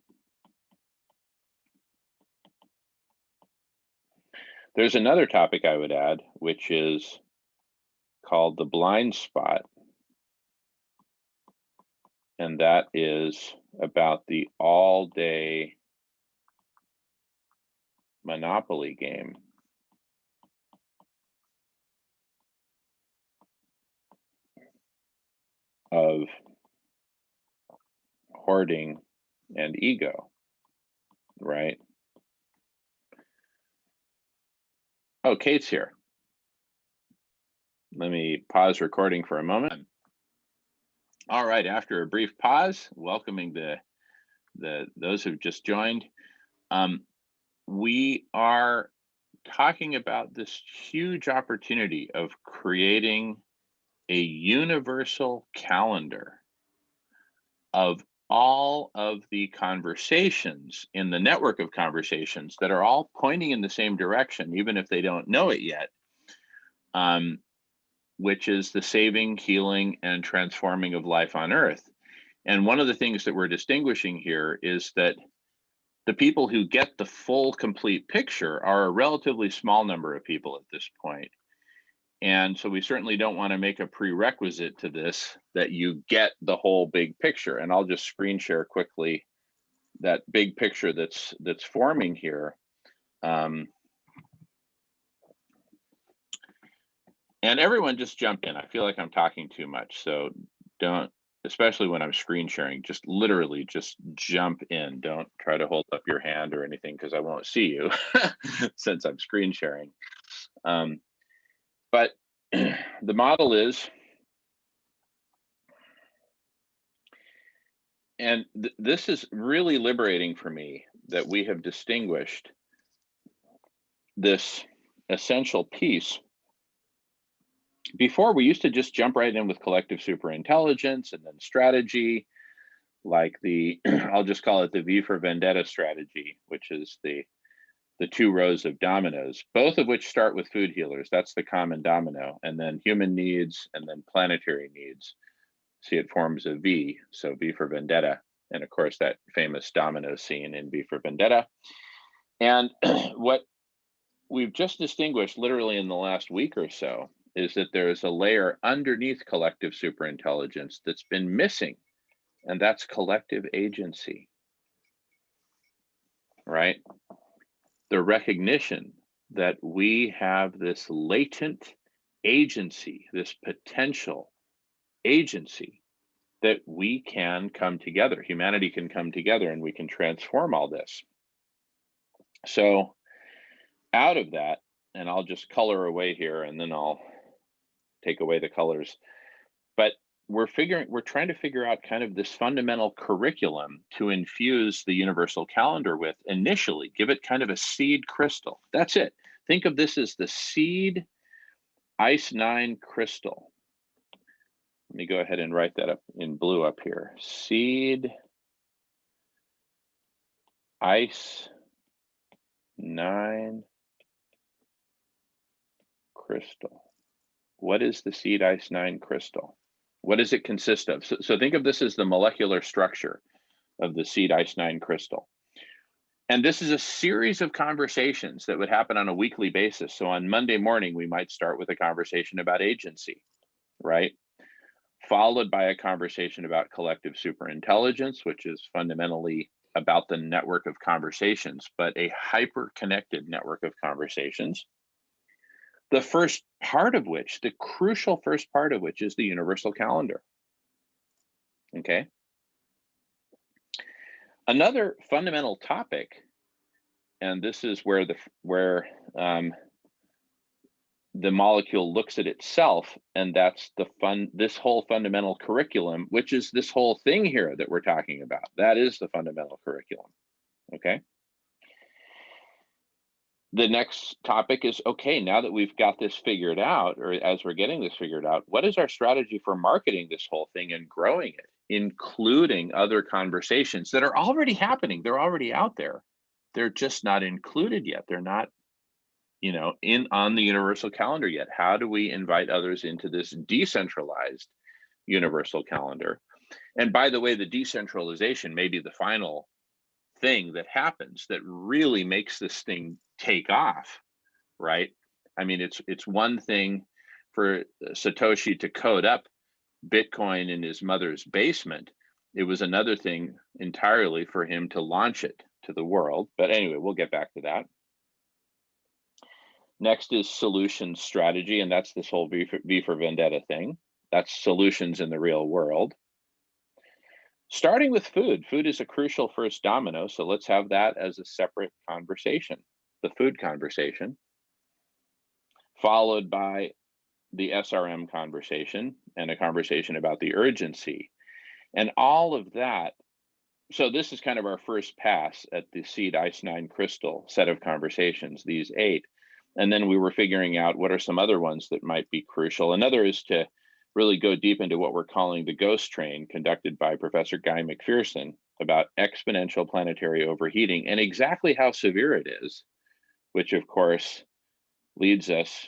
There's another topic I would add, which is called the blind spot. And that is about the all-day Monopoly game. Of hoarding and ego, right? Oh, Kate's here. Let me pause recording for a moment. All right, after a brief pause, welcoming those who've just joined. We are talking about this huge opportunity of creating a universal calendar of all of the conversations in the network of conversations that are all pointing in the same direction, even if they don't know it yet, which is the saving, healing, and transforming of life on Earth. And one of the things that we're distinguishing here is that the people who get the full, complete picture are a relatively small number of people at this point. And so we certainly don't want to make a prerequisite to this that you get the whole big picture. And I'll just screen share quickly that big picture that's forming here. And everyone just jump in. I feel like I'm talking too much, so don't, especially when I'm screen sharing, just literally just jump in. Don't try to hold up your hand or anything because I won't see you since I'm screen sharing. But the model is, and this is really liberating for me, that we have distinguished this essential piece. Before, we used to just jump right in with collective superintelligence and then strategy, like the, I'll just call it the V for Vendetta strategy, which is the 2 rows of dominoes, both of which start with food healers. That's the common domino. And then human needs, and then planetary needs. See, it forms a V, so V for Vendetta. And of course, that famous domino scene in V for Vendetta. And what we've just distinguished literally in the last week or so is that there is a layer underneath collective superintelligence that's been missing, and that's collective agency, right? The recognition that we have this latent agency, this potential agency, that we can come together, humanity can come together, and we can transform all this. So out of that, and I'll just color away here and then I'll take away the colors, but we're trying to figure out kind of this fundamental curriculum to infuse the universal calendar with initially, give it kind of a seed crystal. That's it. Think of this as the seed ICE 9 crystal. Let me go ahead and write that up in blue up here. Seed ICE 9 crystal. What is the seed ICE 9 crystal? What does it consist of? So think of this as the molecular structure of the seed ICE 9 crystal. And this is a series of conversations that would happen on a weekly basis. So on Monday morning, we might start with a conversation about agency, right? Followed by a conversation about collective superintelligence, which is fundamentally about the network of conversations, but a hyper-connected network of conversations. The first part of which, the crucial first part of which, is the universal calendar. Okay. Another fundamental topic, and this is where the molecule looks at itself, and that's this whole fundamental curriculum, which is this whole thing here that we're talking about. That is the fundamental curriculum. Okay. The next topic is, okay, now that we've got this figured out, or as we're getting this figured out, what is our strategy for marketing this whole thing and growing it, including other conversations that are already happening? They're already out there. They're just not included yet. They're not, on the universal calendar yet. How do we invite others into this decentralized universal calendar? And by the way, the decentralization may be the final thing that happens that really makes this thing take off, right? I mean, it's one thing for Satoshi to code up Bitcoin in his mother's basement. It was another thing entirely for him to launch it to the world. But anyway, we'll get back to that. Next is solutions strategy, and that's this whole V for Vendetta thing. That's solutions in the real world. Starting with food. Food is a crucial first domino, so let's have that as a separate conversation, the food conversation, followed by the SRM conversation and a conversation about the urgency. And all of that, so this is kind of our first pass at the seed ICE 9 crystal set of conversations, these 8. And then we were figuring out what are some other ones that might be crucial. Another is to really go deep into what we're calling the ghost train, conducted by Professor Guy McPherson, about exponential planetary overheating and exactly how severe it is, which of course leads us,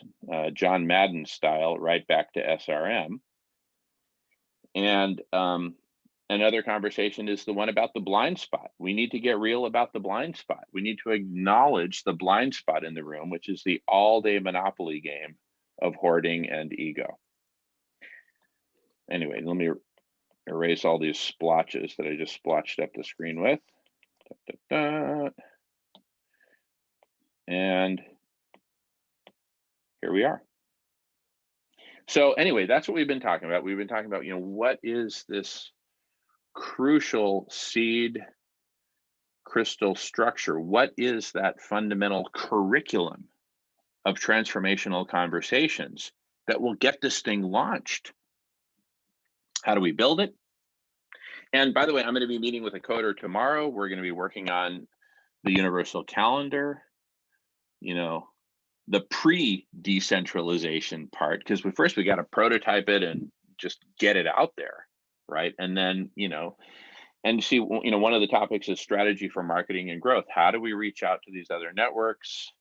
John Madden style, right back to SRM. And another conversation is the one about the blind spot. We need to get real about the blind spot. We need to acknowledge the blind spot in the room, which is the all-day Monopoly game of hoarding and ego. Anyway, let me erase all these splotches that I just splotched up the screen with. And here we are. So anyway, that's what we've been talking about. We've been talking about, what is this crucial seed crystal structure? What is that fundamental curriculum of transformational conversations that will get this thing launched? How do we build it? And by the way, I'm going to be meeting with a coder tomorrow. We're going to be working on the universal calendar, the pre-decentralization part, because first we got to prototype it and just get it out there, right? And then, and see, one of the topics is strategy for marketing and growth. How do we reach out to these other networks?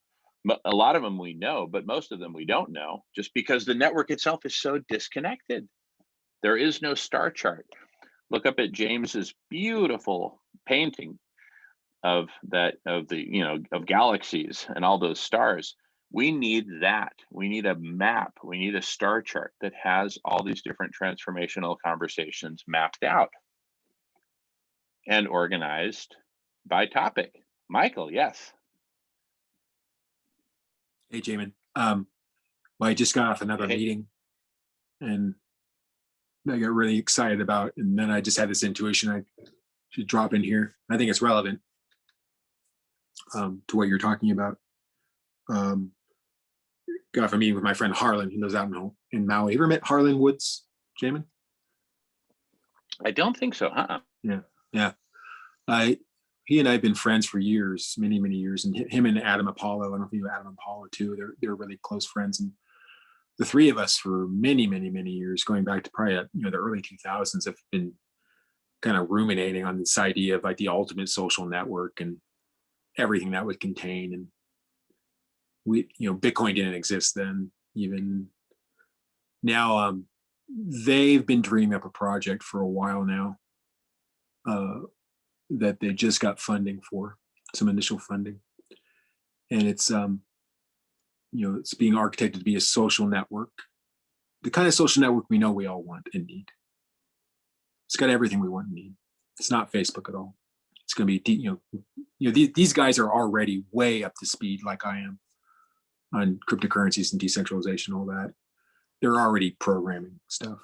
A lot of them we know, but most of them we don't know, just because the network itself is so disconnected. There is no star chart. Look up at James's beautiful painting of galaxies and all those stars. We need that. We need a map. We need a star chart that has all these different transformational conversations mapped out and organized by topic. Michael, yes. Hey, Jamin. Well, I just got off another meeting, and I got really excited about it, and then I just had this intuition I should drop in here. I think it's relevant to what you're talking about. Got off a meeting with my friend Harlan, who lives out in Maui. You ever met Harlan Woods, Jamin? I don't think so, huh? Yeah. He and I have been friends for years, many, many years. And him and Adam Apollo, I don't know if you know Adam Apollo too, they're really close friends. And the three of us for many, many, many years, going back to probably the early 2000s, have been kind of ruminating on this idea of like the ultimate social network and everything that would contain. And Bitcoin didn't exist then. Even now, they've been dreaming up a project for a while now that they just got funding for, some initial funding, and it's it's being architected to be a social network, the kind of social network we know we all want and need. It's got everything we want and need. It's not Facebook at all. It's going to be these guys are already way up to speed like I am on cryptocurrencies and decentralization, all that. They're already programming stuff.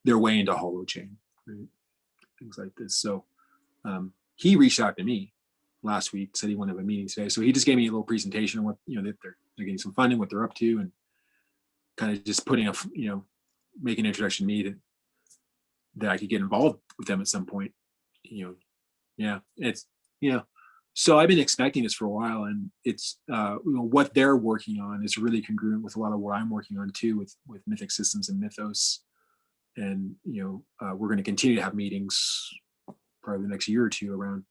They're way into Holochain, right? Things like this. So he reached out to me last week, said he wanted to have a meeting today. So he just gave me a little presentation on what, that they're getting some funding, what they're up to, and kind of just putting make an introduction to me that I could get involved with them at some point. It's, so I've been expecting this for a while, and it's, what they're working on is really congruent with a lot of what I'm working on too, with Mythic Systems and Mythos. And, we're going to continue to have meetings probably the next year or two around,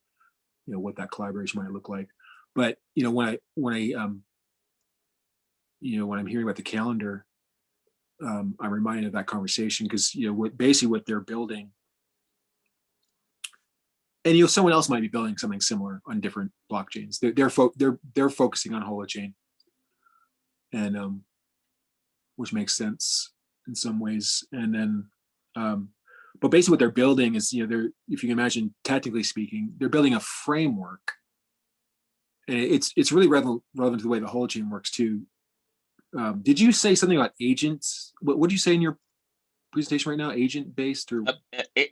what that collaboration might look like. But, when I'm hearing about the calendar, I'm reminded of that conversation because, what they're building, and someone else might be building something similar on different blockchains. They're focusing on Holochain, and which makes sense in some ways. And then, but basically what they're building is, they're, if you can imagine, technically speaking, they're building a framework, and it's really relevant to the way the Holochain works too. Did you say something about agents? What did you say in your presentation right now? Agent based or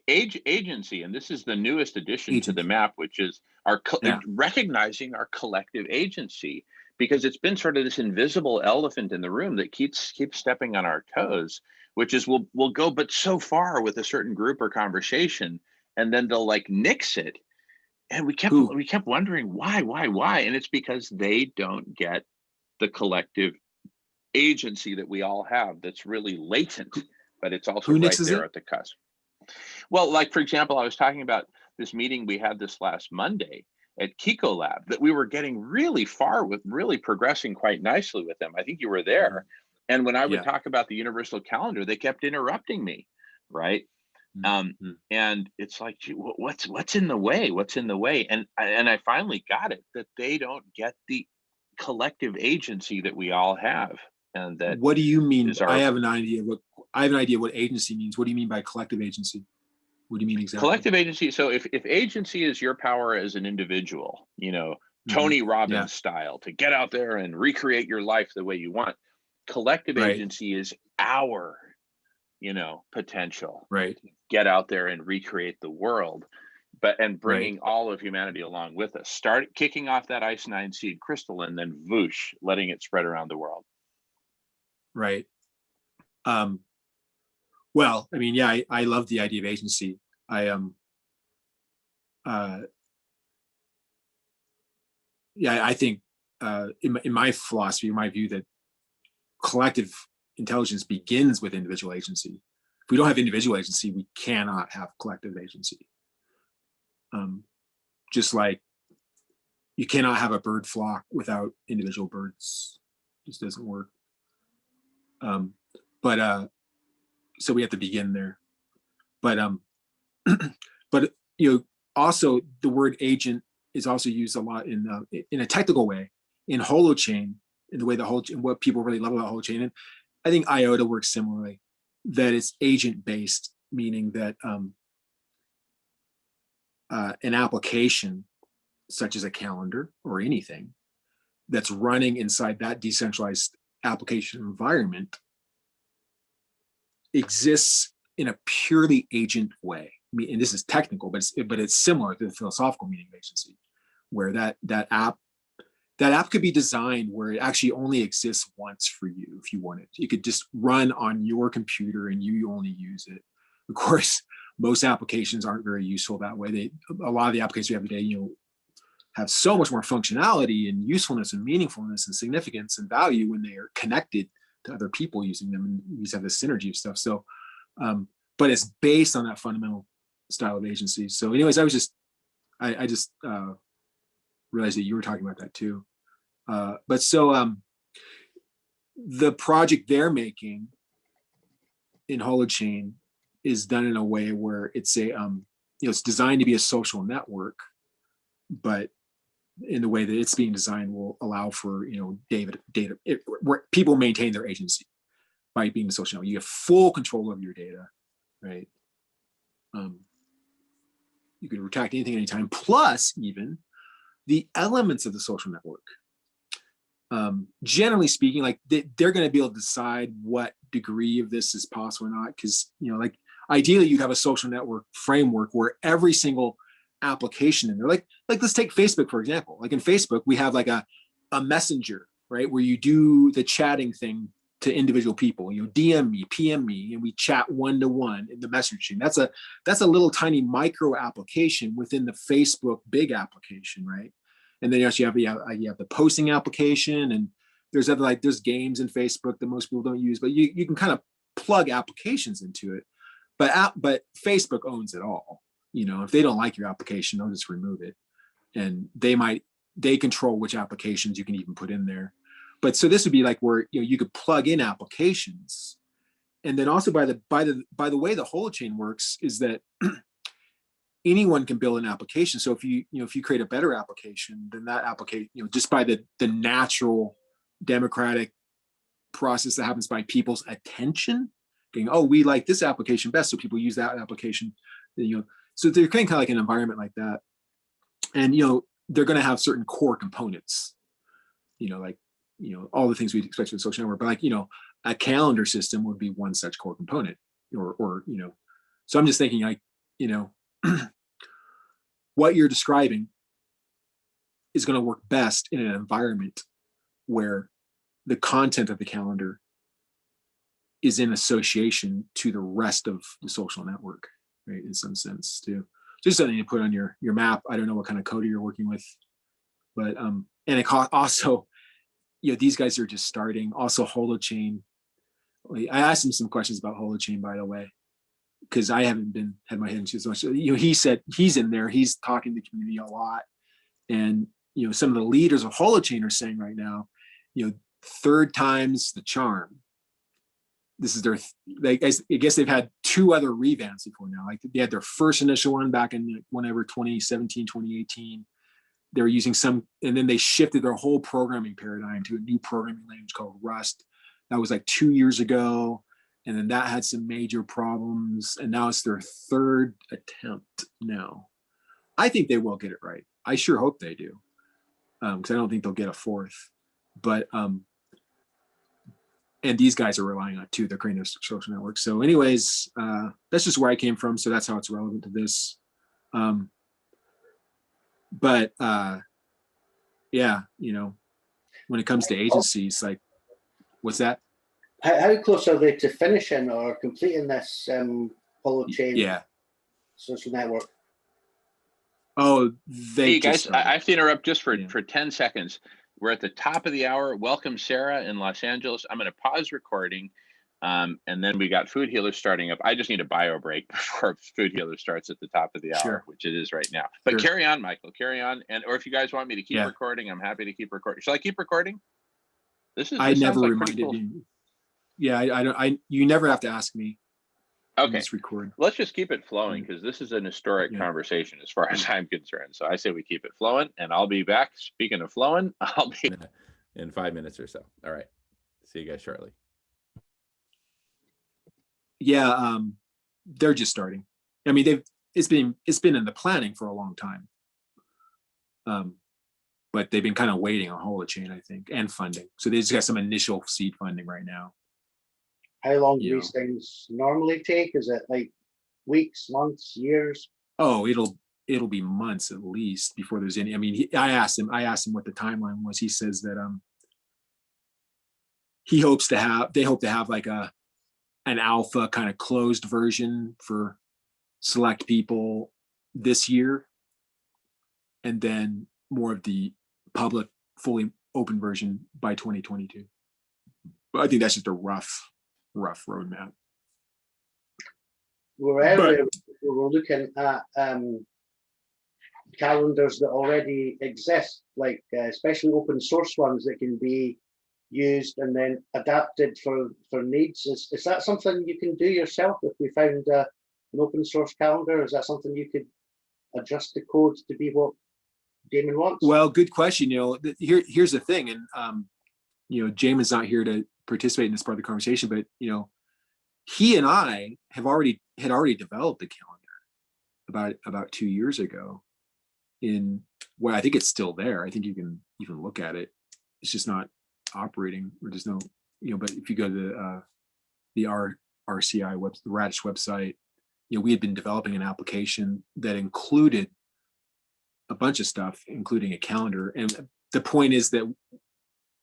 agency, and this is the newest addition to the map, which is recognizing our collective agency, because it's been sort of this invisible elephant in the room that keeps stepping on our toes, which is we'll go but so far with a certain group or conversation, and then they'll like nix it, and we kept wondering why, and it's because they don't get the collective agency that we all have that's really latent, but it's also right there at the cusp. Well, like for example, I was talking about this meeting we had this last Monday at Kiko Lab that we were getting really far with, really progressing quite nicely with them. I think you were there. And when I would talk about the universal calendar, they kept interrupting me, right? And it's like, what's in the way? What's in the way? And I finally got it, that they don't get the collective agency that we all have. And that, what do you mean? I have an idea what agency means. What do you mean by collective agency? What do you mean exactly? Collective agency. So if agency is your power as an individual, Tony Robbins style, to get out there and recreate your life the way you want, Collective Right. agency is our, potential. Right. Get out there and recreate the world, and bringing all of humanity along with us. Start kicking off that ice 9 seed crystal and then whoosh, letting it spread around the world. Right. Well, I mean, yeah, I love the idea of agency. I think in my philosophy, in my view, that collective intelligence begins with individual agency. If we don't have individual agency, we cannot have collective agency. Just like you cannot have a bird flock without individual birds. It just doesn't work. So we have to begin there. But also the word agent is also used a lot in a technical way in Holochain, in the way what people really love about Holochain. And I think IOTA works similarly, that it's agent based, meaning that an application such as a calendar or anything that's running inside that decentralized application environment exists in a purely agent way. I mean, and this is technical, but it's similar to the philosophical meaning of agency, where that app could be designed where it actually only exists once for you if you want it. You could just run on your computer and you only use it. Of course, most applications aren't very useful that way. A lot of the applications we have today, have so much more functionality and usefulness and meaningfulness and significance and value when they are connected to other people using them, and we just have this synergy of stuff. So, but it's based on that fundamental style of agency. So, anyways, I just realized that you were talking about that too. The project they're making in Holochain is done in a way where it's it's designed to be a social network, but in the way that it's being designed will allow for data where people maintain their agency by being a social network. You have full control of your data, right? You can retract anything anytime, plus even the elements of the social network. Generally speaking, like they're going to be able to decide what degree of this is possible or not, because like ideally you'd have a social network framework where every single application in there, like let's take Facebook for example. Like in Facebook, we have like a messenger, right, where you do the chatting thing to individual people. DM me, PM me, and we chat one-to-one in the messaging. That's a little tiny micro application within the Facebook big application, right? And then you actually have the posting application, and there's there's games in Facebook that most people don't use, but you can kind of plug applications into it. But Facebook owns it all. If they don't like your application, they'll just remove it, and they control which applications you can even put in there. But so this would be like where you could plug in applications, and then also by the way the Holochain works is that anyone can build an application. So if you create a better application, then that application, just by the natural democratic process that happens by people's attention, going, oh, we like this application best, so people use that application. So they're kind of like an environment like that, and they're going to have certain core components, all the things we'd expect from a social network. But like a calendar system would be one such core component, or So I'm just thinking like what you're describing is going to work best in an environment where the content of the calendar is in association to the rest of the social network, right? In some sense too. Just something to put on your map. I don't know what kind of code you're working with, but and it also, these guys are just starting. Also, Holochain. I asked him some questions about Holochain, by the way, because I haven't had my head into so much. He said he's in there. He's talking to the community a lot, and some of the leaders of Holochain are saying right now, third time's the charm. This is I guess they've had two other revamps before now. Like they had their first initial one back in whenever 2017, 2018. They were using and then they shifted their whole programming paradigm to a new programming language called Rust. That was like 2 years ago. And then that had some major problems. And now it's their third attempt now. I think they will get it right. I sure hope they do. Because I don't think they'll get a fourth. But and these guys are relying on it too. They're creating their social networks. So anyways, that's just where I came from. So that's how it's relevant to this. But yeah, you know, when it comes to agencies, like, what's that? How close are they to finishing or completing this Holochain Yeah. social network? Oh, they Hey guys, I have to interrupt just for Yeah. 10 seconds. We're at the top of the hour. Welcome, Sarah in Los Angeles. I'm going to pause recording. And then we got Food Healers starting up. I just need a bio break before Food Healer starts at the top of the hour, Sure. which it is right now. But Sure. carry on, Michael, carry on. And or if you guys want me to keep Yeah. recording, I'm happy to keep recording. Shall I keep recording? I This never sounds like pretty reminded cool. you. Yeah, I don't. You never have to ask me. Okay, Just record. let's just keep it flowing because this is an historic Yeah. conversation as far as I'm concerned. So I say we keep it flowing, and I'll be back. Speaking of flowing, I'll be in 5 minutes or so. All right. See you guys shortly. Yeah, they're just starting. I mean, it's been in the planning for a long time. But they've been kind of waiting on Holochain, I think, and funding. So they just got some initial seed funding right now. How long do Yeah. these things normally take? Is it like weeks, months, years? Oh, it'll be months at least before there's any. I mean, I asked him what the timeline was. He says that they hope to have like an alpha kind of closed version for select people this year, and then more of the public fully open version by 2022. But I think that's just a rough roadmap. We're looking at calendars that already exist, like especially open source ones that can be used and then adapted for needs. Is that something you can do yourself if we found an open source calendar? Is that something you could adjust the code to be what Damon wants? Well, good question. You know, here's the thing, and you know, Jamin's not here to participate in this part of the conversation, but you know, he and I had already developed a calendar about 2 years ago. I think it's still there. I think you can look at it. It's just not operating, or there's no, you know. But if you go to the RCI the Radish website, you know, we had been developing an application that included a bunch of stuff, including a calendar. And the point is that,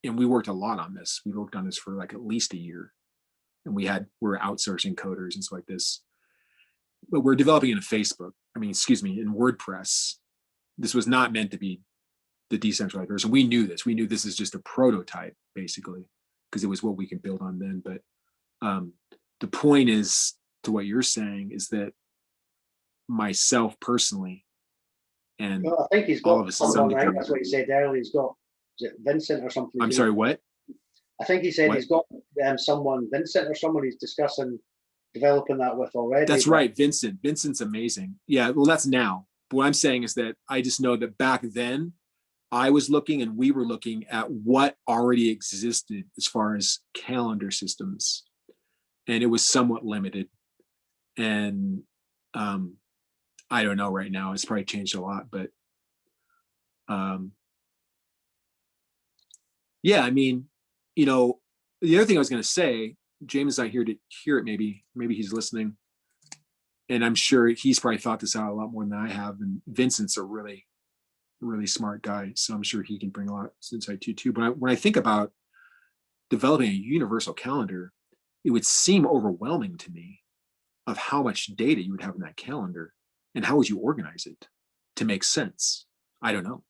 and we worked a lot on this. We worked on this for like at least a year, and we're outsourcing coders and stuff like this. But we're developing in in WordPress. This was not meant to be the decentralized version. We knew this. We knew this is just a prototype, basically, because it was what we could build on then. But the point is, to what you're saying, is that myself personally, and Well, I think he's all got of us, someone, right? That's what he said earlier. He's got, is it Vincent or something? I'm sorry, what? I think he said What? he's got someone, Vincent or someone he's discussing developing that with already. That's right, Vincent. Vincent's amazing. Yeah, well, that's now. But what I'm saying is that I just know that back then, I was looking and we were looking at what already existed as far as calendar systems, and it was somewhat limited. And I don't know right now. It's probably changed a lot, but yeah, I mean, you know, the other thing I was going to say, James is not here to hear it. Maybe he's listening, and I'm sure he's probably thought this out a lot more than I have. And Vincent's a really, really smart guy, so I'm sure he can bring a lot of insight too. But when I think about developing a universal calendar, it would seem overwhelming to me of how much data you would have in that calendar, and how would you organize it to make sense? I don't know.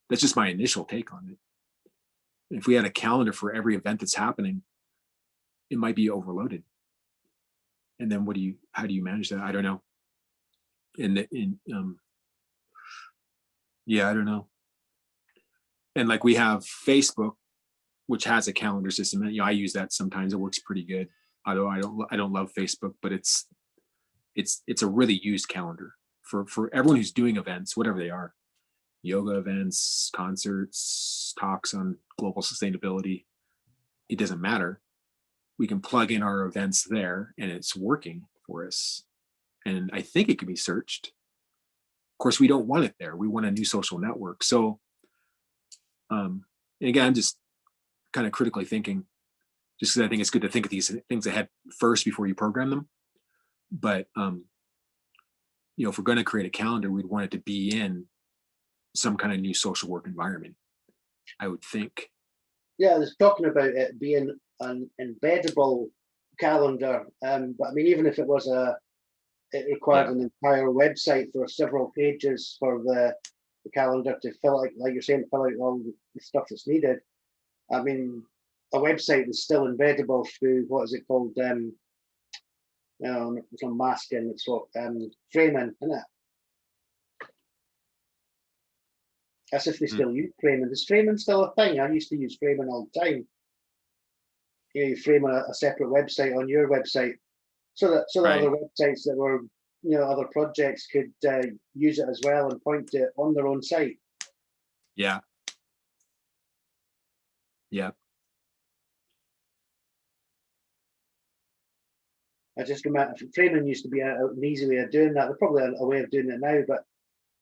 That's just my initial take on it. If we had a calendar for every event that's happening, it might be overloaded. And then how do you manage that? I don't know. Yeah, I don't know. And like we have Facebook, which has a calendar system, and you know, I use that sometimes. It works pretty good. Although I don't love Facebook, but it's a really used calendar for everyone who's doing events, whatever they are. Yoga events, concerts, talks on global sustainability. It doesn't matter. We can plug in our events there and it's working for us. And I think it can be searched. Of course, we don't want it there. We want a new social network. So, and again, I'm just kind of critically thinking, just because I think it's good to think of these things ahead first before you program them. But you know, if we're going to create a calendar, we'd want it to be in some kind of new social work environment, I would think. Yeah, I was talking about it being an embeddable calendar, but I mean, even if it was it required an entire website for several pages for the calendar to fill out, like you're saying, fill out all the stuff that's needed. I mean, a website is still embeddable through, what is it called? It's not masking, it's what framing, isn't it? As if they still use framing. Is framing still a thing? I used to use framing all the time. You frame a separate website on your website, so that Right. other websites that were, other projects could use it as well and point to it on their own site. Yeah. Yeah. I just remember framing used to be an easy way of doing that. There's probably a way of doing it now, but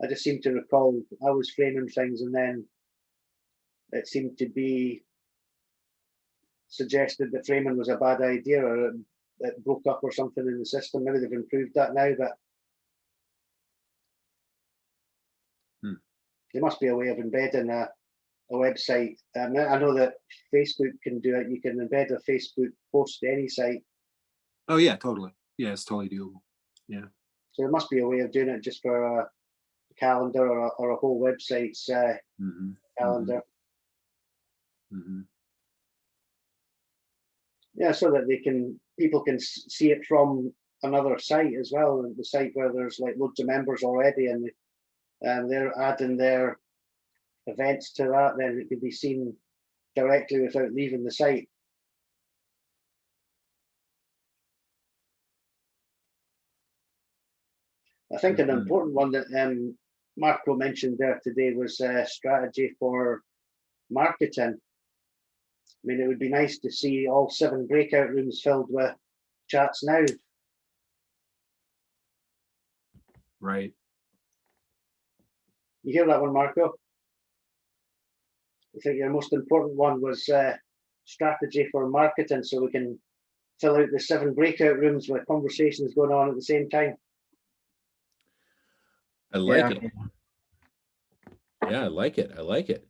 I just seem to recall I was framing things and then it seemed to be suggested that framing was a bad idea, or it broke up or something in the system. Maybe they've improved that now, but there must be a way of embedding a website. I know that Facebook can do it. You can embed a Facebook post to any site. Oh yeah, totally. Yeah, it's totally doable. Yeah. So there must be a way of doing it just for a calendar or a whole website's calendar. Yeah, so that people can see it from another site as well, the site where there's like loads of members already, and they're adding their events to that. Then it can be seen directly without leaving the site. I think an important one that Marco mentioned there today was strategy for marketing. I mean, it would be nice to see all 7 breakout rooms filled with chats now. Right. You hear that one, Marco? I think your most important one was strategy for marketing, so we can fill out the 7 breakout rooms with conversations going on at the same time. I like it. Yeah, I like it. I like it.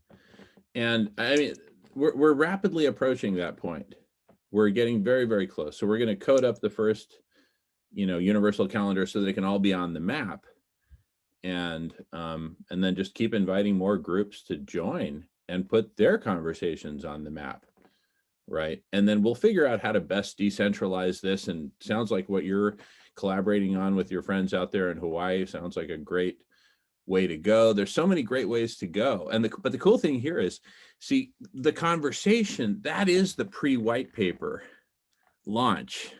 And I mean, we're rapidly approaching that point. We're getting very, very close. So we're going to code up the first, universal calendar so that it can all be on the map. And then just keep inviting more groups to join and put their conversations on the map. Right. And then we'll figure out how to best decentralize this. And sounds like what you're collaborating on with your friends out there in Hawaii sounds like a great way to go. There's so many great ways to go. But the cool thing here is, see, the conversation, that is the pre-white paper launch.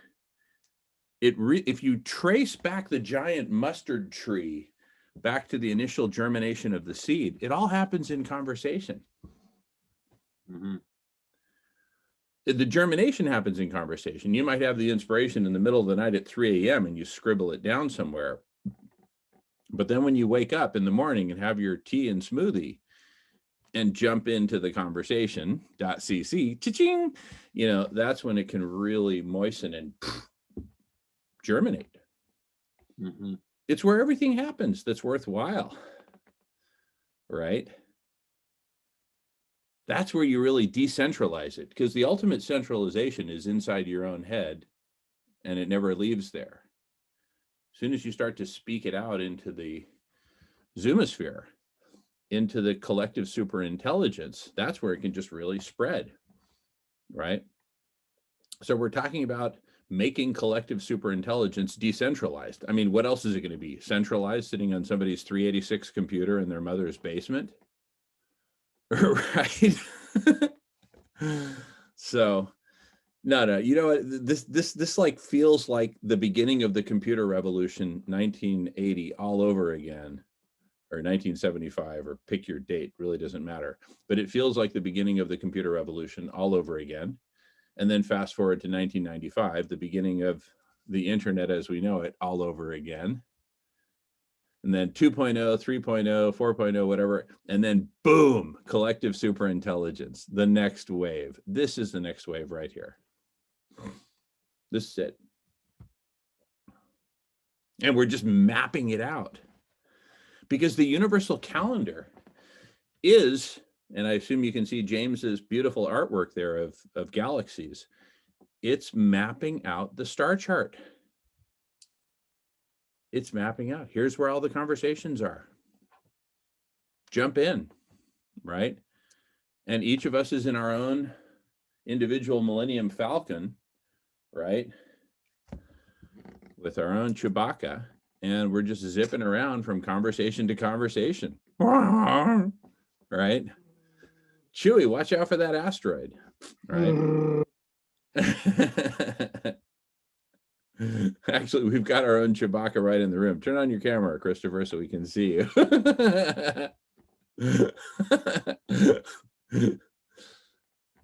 If you trace back the giant mustard tree back to the initial germination of the seed, it all happens in conversation. The germination happens in conversation. You might have the inspiration in the middle of the night at 3 a.m. and you scribble it down somewhere. But then when you wake up in the morning and have your tea and smoothie and jump into the conversation.cc, cha-ching, that's when it can really moisten and germinate. It's where everything happens that's worthwhile, right? That's where you really decentralize it, because the ultimate centralization is inside your own head and it never leaves there. As soon as you start to speak it out into the zoomosphere, into the collective superintelligence, that's where it can just really spread, right? So we're talking about making collective superintelligence decentralized. I mean, what else is it going to be? Centralized, sitting on somebody's 386 computer in their mother's basement? Right? So no, you know what, this like feels like the beginning of the computer revolution, 1980 all over again, or 1975, or pick your date, really doesn't matter, but it feels like the beginning of the computer revolution all over again. And then fast forward to 1995, the beginning of the internet as we know it all over again. and then 2.0, 3.0, 4.0, whatever, and then boom, collective superintelligence, the next wave. This is the next wave right here. This is it. And we're just mapping it out because the universal calendar is, and I assume you can see James's beautiful artwork there of galaxies. It's mapping out the star chart. It's mapping out. Here's where all the conversations are. Jump in, right? And each of us is in our own individual Millennium Falcon, right? With our own Chewbacca, and we're just zipping around from conversation to conversation, right? Chewie, watch out for that asteroid, right? Actually, we've got our own Chewbacca right in the room. Turn on your camera, Christopher, so we can see you.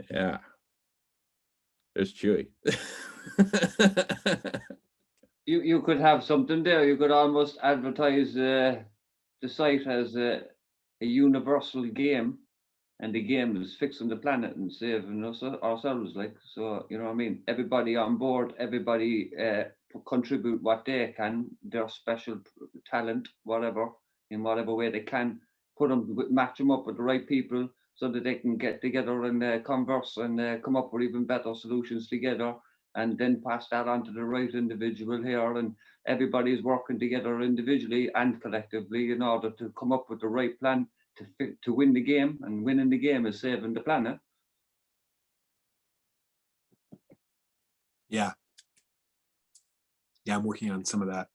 Yeah. There's Chewie. You could have something there. You could almost advertise the site as a universal game, and the game is fixing the planet and saving us ourselves. Like, so, you know what I mean? Everybody on board, everybody contribute what they can, their special talent, whatever, in whatever way they can. Match them up with the right people so that they can get together and converse and come up with even better solutions together, and then pass that on to the right individual here. And everybody's working together individually and collectively in order to come up with the right plan to win the game, and winning the game is saving the planet. Yeah. Yeah, I'm working on some of that.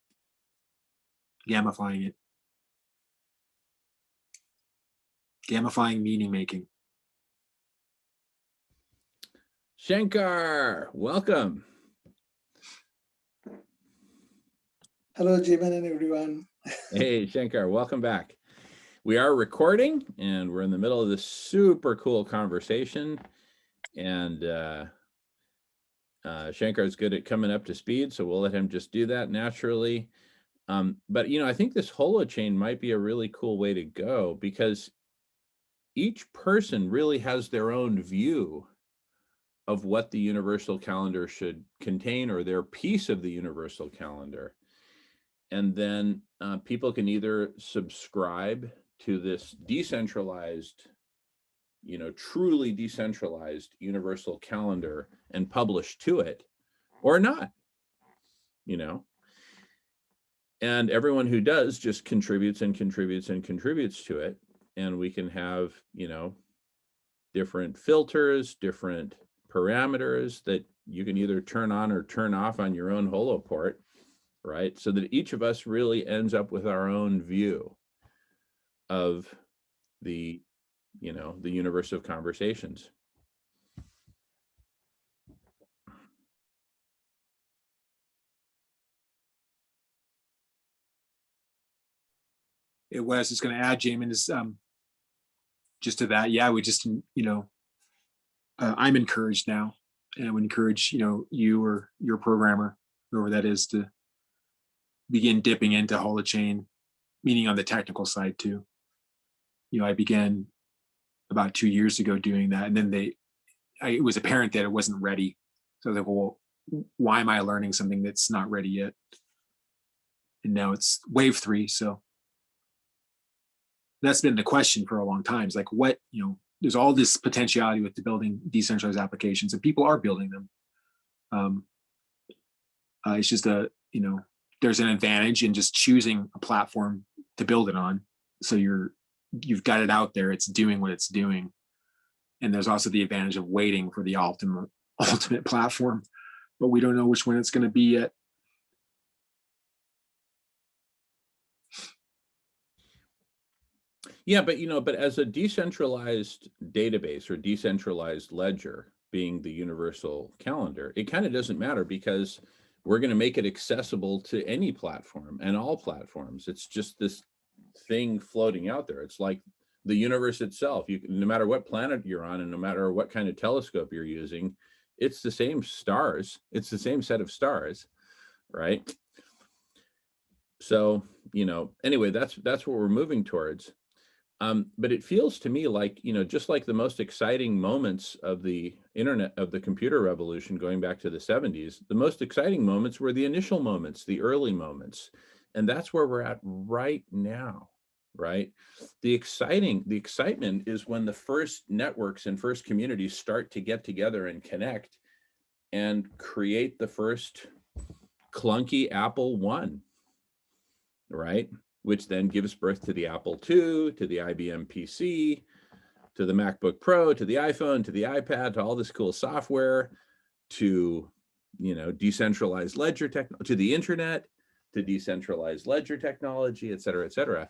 Gamifying it. Gamifying meaning making. Shankar, welcome. Hello, Jivan and everyone. Hey, Shankar, welcome back. We are recording, and we're in the middle of this super cool conversation. And Shankar is good at coming up to speed, so we'll let him just do that naturally. But, you know, I think this Holochain might be a really cool way to go, because each person really has their own view of what the universal calendar should contain, or their piece of the universal calendar. And then people can either subscribe to this decentralized, you know, truly decentralized universal calendar and publish to it, or not, you know. And everyone who does just contributes and contributes and contributes to it. And we can have, you know, different filters, different parameters that you can either turn on or turn off on your own Holoport, right? So that each of us really ends up with our own view of the, you know, the universe of conversations. What I was just going to add, Jamin, is just to that. Yeah, we just, you know, I'm encouraged now, and I would encourage, you know, you or your programmer, whoever that is, to begin dipping into Holochain, meaning on the technical side too. You know, I began about 2 years ago doing that, and then it was apparent that it wasn't ready. So they go, well, why am I learning something that's not ready yet? And now it's wave 3. So that's been the question for a long time. It's like, what, you know, there's all this potentiality with the building decentralized applications, and people are building them. It's just you know, there's an advantage in just choosing a platform to build it on. So you've got it out there, it's doing what it's doing. And there's also the advantage of waiting for the ultimate platform, but we don't know which one it's going to be yet. Yeah, but, you know, but as a decentralized database or decentralized ledger, being the universal calendar, it kind of doesn't matter, because we're going to make it accessible to any platform and all platforms. It's just this thing floating out there. It's like the universe itself. You can, no matter what planet you're on, and no matter what kind of telescope you're using, it's the same stars. It's the same set of stars, right? So, anyway, that's what we're moving towards. But it feels to me like, just like the most exciting moments of the internet, of the computer revolution going back to the 70s, the most exciting moments were the initial moments, the early moments. And that's where we're at right now, right? The excitement is when the first networks and first communities start to get together and connect and create the first clunky Apple One, right? Which then gives birth to the Apple II, to the IBM PC, to the MacBook Pro, to the iPhone, to the iPad, to all this cool software, to, decentralized ledger technology, to the internet, to decentralized ledger technology, et cetera, et cetera.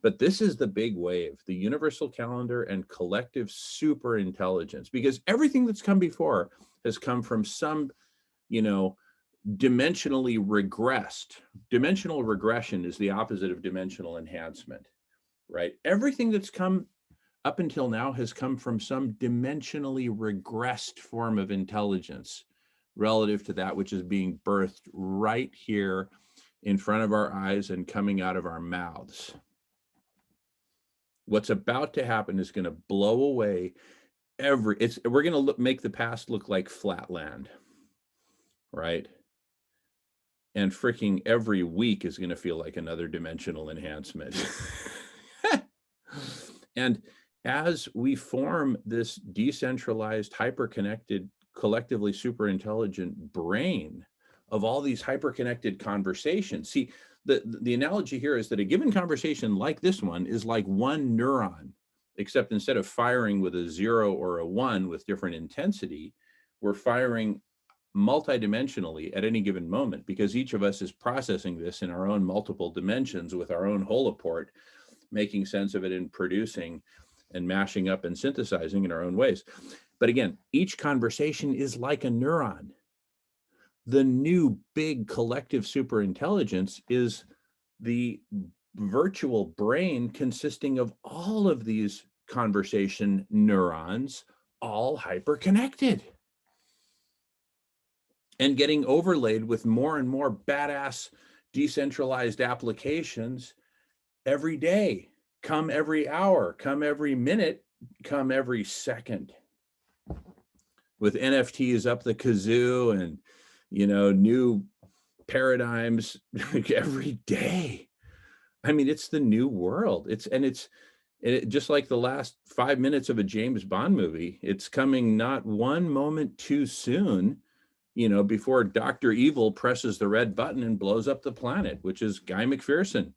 But this is the big wave, the universal calendar and collective super intelligence, because everything that's come before has come from some, dimensionally regressed. Dimensional regression is the opposite of dimensional enhancement, right? Everything that's come up until now has come from some dimensionally regressed form of intelligence relative to that which is being birthed right here in front of our eyes and coming out of our mouths. What's about to happen is going to blow away we're going to make the past look like flatland, right? And freaking every week is going to feel like another dimensional enhancement. And as we form this decentralized, hyper-connected, collectively super intelligent brain of all these hyper-connected conversations, see, the analogy here is that a given conversation like this one is like one neuron, except instead of firing with a 0 or a 1 with different intensity, we're firing multidimensionally at any given moment, because each of us is processing this in our own multiple dimensions with our own holoport, making sense of it and producing and mashing up and synthesizing in our own ways. But again, each conversation is like a neuron. The new big collective superintelligence is the virtual brain consisting of all of these conversation neurons, all hyperconnected, and getting overlaid with more and more badass decentralized applications every day, come every hour, come every minute, come every second. With NFTs up the kazoo and, new paradigms every day. I mean, it's the new world. It's just like the last 5 minutes of a James Bond movie. It's coming not one moment too soon, before Dr. Evil presses the red button and blows up the planet, which is Guy McPherson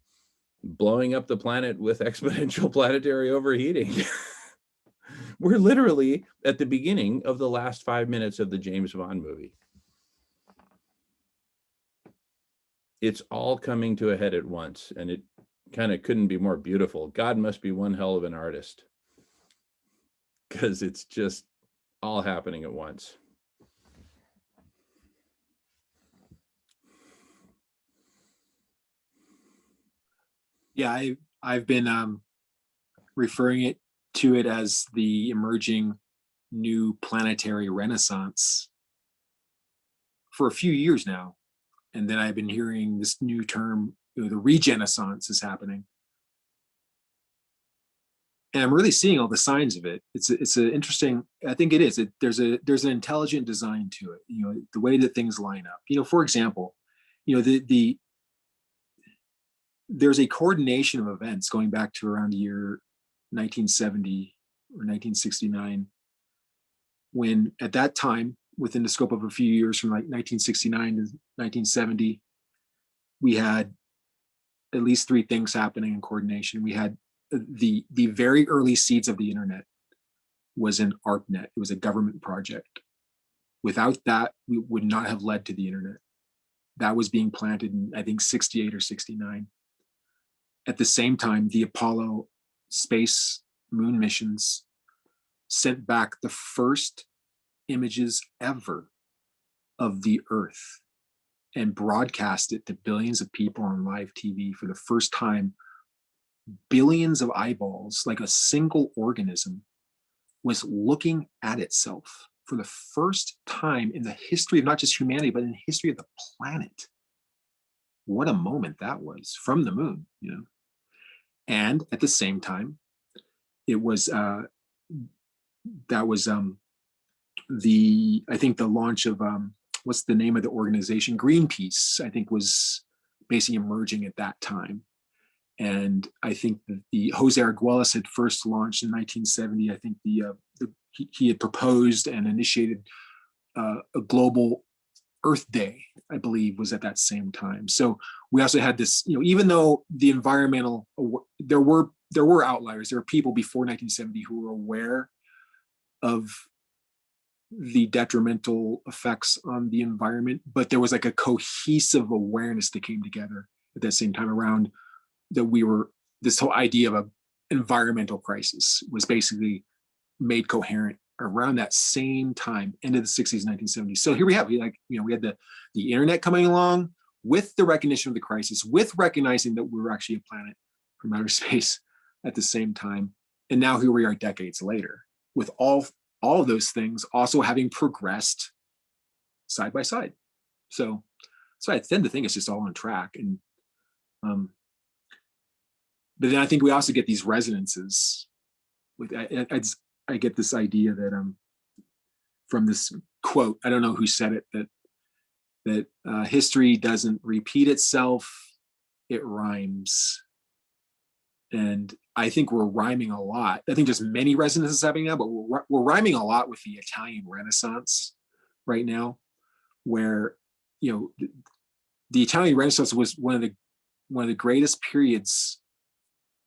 blowing up the planet with exponential planetary overheating. We're literally at the beginning of the last 5 minutes of the James Bond movie. It's all coming to a head at once, and it kind of couldn't be more beautiful. God must be one hell of an artist, because it's just all happening at once. Yeah, I've been referring to it as the emerging new planetary renaissance for a few years now. And then I've been hearing this new term, the regenaissance is happening. And I'm really seeing all the signs of it. It's an interesting, I think it is. There's an intelligent design to it, the way that things line up. For example, there's a coordination of events going back to around the year 1970 or 1969, when at that time, within the scope of a few years from like 1969 to 1970, we had at least 3 things happening in coordination. We had the very early seeds of the internet was an ARPANET. It was a government project. Without that, we would not have led to the internet. That was being planted in, I think, 68 or 69. At the same time, the Apollo space moon missions sent back the first images ever of the Earth and broadcast it to billions of people on live TV for the first time. Billions of eyeballs, like a single organism, was looking at itself for the first time in the history of not just humanity, but in the history of the planet. what a moment that was from the moon, you know. And at the same time, it was that was I think the launch of what's the name of the organization? Greenpeace, I think, was basically emerging at that time. And I think that the Jose Arguelles had first launched in 1970. I think he had proposed and initiated a global Earth Day, I believe, was at that same time. So we also had this, you know, even though the environmental, there were outliers. There were people before 1970 who were aware of the detrimental effects on the environment, but there was like a cohesive awareness that came together at that same time around that this whole idea of an environmental crisis was basically made coherent around that same time, end of the 60s, 1970s. So here we have, we had the internet coming along with the recognition of the crisis, with recognizing that we were actually a planet from outer space at the same time. And now here we are decades later with all of those things also having progressed side by side. So I tend to think it's just all on track. And but then I think we also get these resonances with, I get this idea that from this quote, I don't know who said it, that history doesn't repeat itself, it rhymes. And I think we're rhyming a lot. I think there's many resonances happening now, but we're rhyming a lot with the Italian Renaissance right now, where, you know, the Italian Renaissance was one of the greatest periods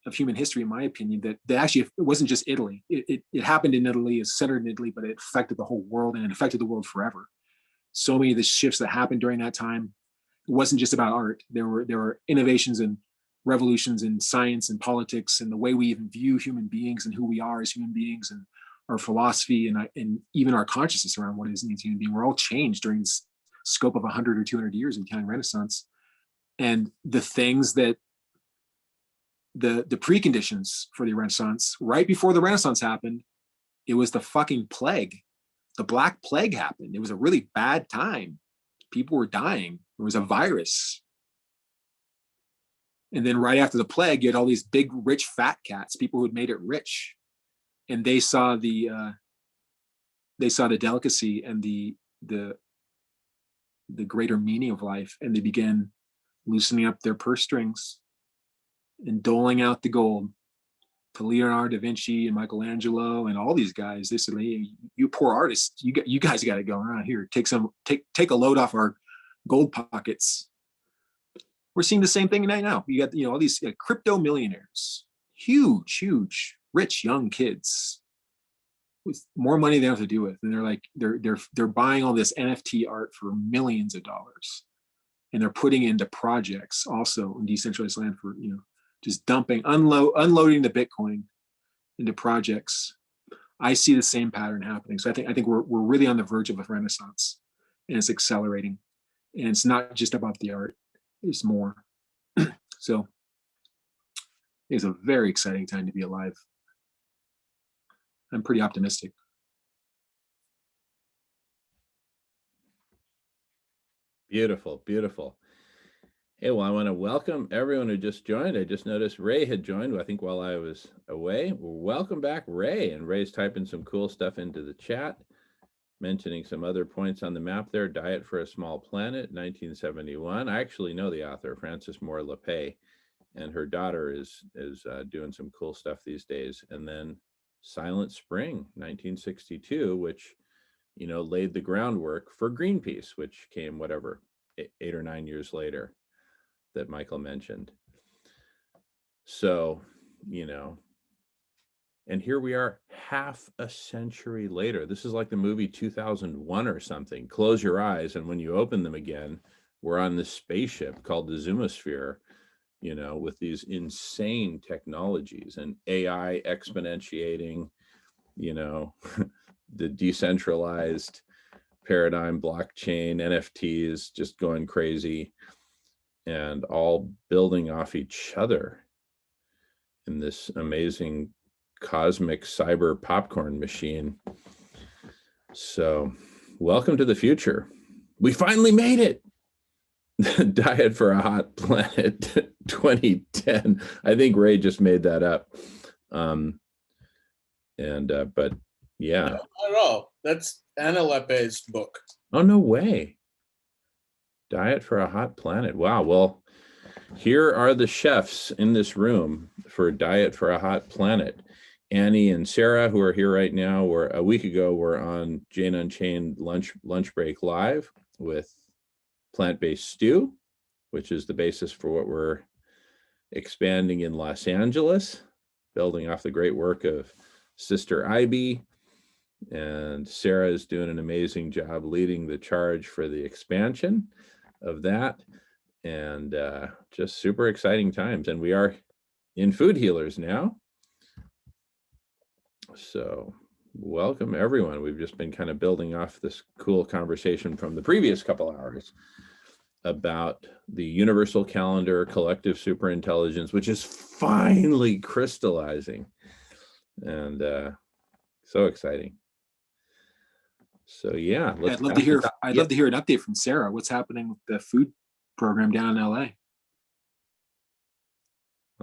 of human history, in my opinion, that actually, it wasn't just Italy. It happened in Italy, it's centered in Italy, but it affected the whole world, and it affected the world forever. So many of the shifts that happened during that time, it wasn't just about art. There were innovations and revolutions in science and politics and the way we even view human beings and who we are as human beings, and our philosophy and even our consciousness around what it means to human being. We're all changed during this scope of 100 or 200 years in the Italian Renaissance. And the things that the preconditions for the Renaissance, right before the Renaissance happened, it was the fucking plague. The Black Plague happened. It was a really bad time. People were dying. There was a virus. And then right after the plague, you had all these big, rich, fat cats, people who had made it rich. And they saw the delicacy and the greater meaning of life. And they began loosening up their purse strings and doling out the gold to Leonardo da Vinci and Michelangelo and all these guys. They said, hey, you poor artists, you guys got to go around here. Take a load off our gold pockets. We're seeing the same thing right now. You got, all these crypto millionaires, huge, rich young kids with more money they have to do with, and they're like they're buying all this NFT art for millions of dollars, and they're putting into projects also in decentralized land for just unloading the Bitcoin into projects. I see the same pattern happening. So I think we're really on the verge of a renaissance, and it's accelerating, and it's not just about the art. Is more. So it's a very exciting time to be alive. I'm pretty optimistic. Beautiful. Hey, well, I want to welcome everyone who just joined. I just noticed Ray had joined, I think, while I was away. Well, welcome back, Ray. And Ray's typing some cool stuff into the chat, mentioning some other points on the map there. Diet for a Small Planet, 1971. I actually know the author, Frances Moore Lappé, and her daughter is doing some cool stuff these days. And then Silent Spring, 1962, which laid the groundwork for Greenpeace, which came 8 or 9 years later, that Michael mentioned. So, and here we are half a century later. This is like the movie 2001 or something. Close your eyes, and when you open them again, we're on this spaceship called the Zoomosphere, with these insane technologies and AI exponentiating, the decentralized paradigm, blockchain, NFTs just going crazy, and all building off each other in this amazing cosmic cyber popcorn machine. So welcome to the future. We finally made it. Diet for a Hot Planet 2010. I think Ray just made that up. But yeah. Not at all. That's Anna Lepe's book. Oh, no way. Diet for a Hot Planet. Wow. Well, here are the chefs in this room for Diet for a Hot Planet. Annie and Sarah, who are here right now, were a week ago, were on Jane Unchained lunch break live with plant-based stew, which is the basis for what we're expanding in Los Angeles, building off the great work of Sister Ivy. And Sarah is doing an amazing job leading the charge for the expansion of that. And just super exciting times. And we are in Food Healers now. So welcome everyone. We've just been kind of building off this cool conversation from the previous couple hours about the universal calendar, collective superintelligence, which is finally crystallizing. And so exciting. So yeah, I'd love to hear an update from Sarah. What's happening with the food program down in LA?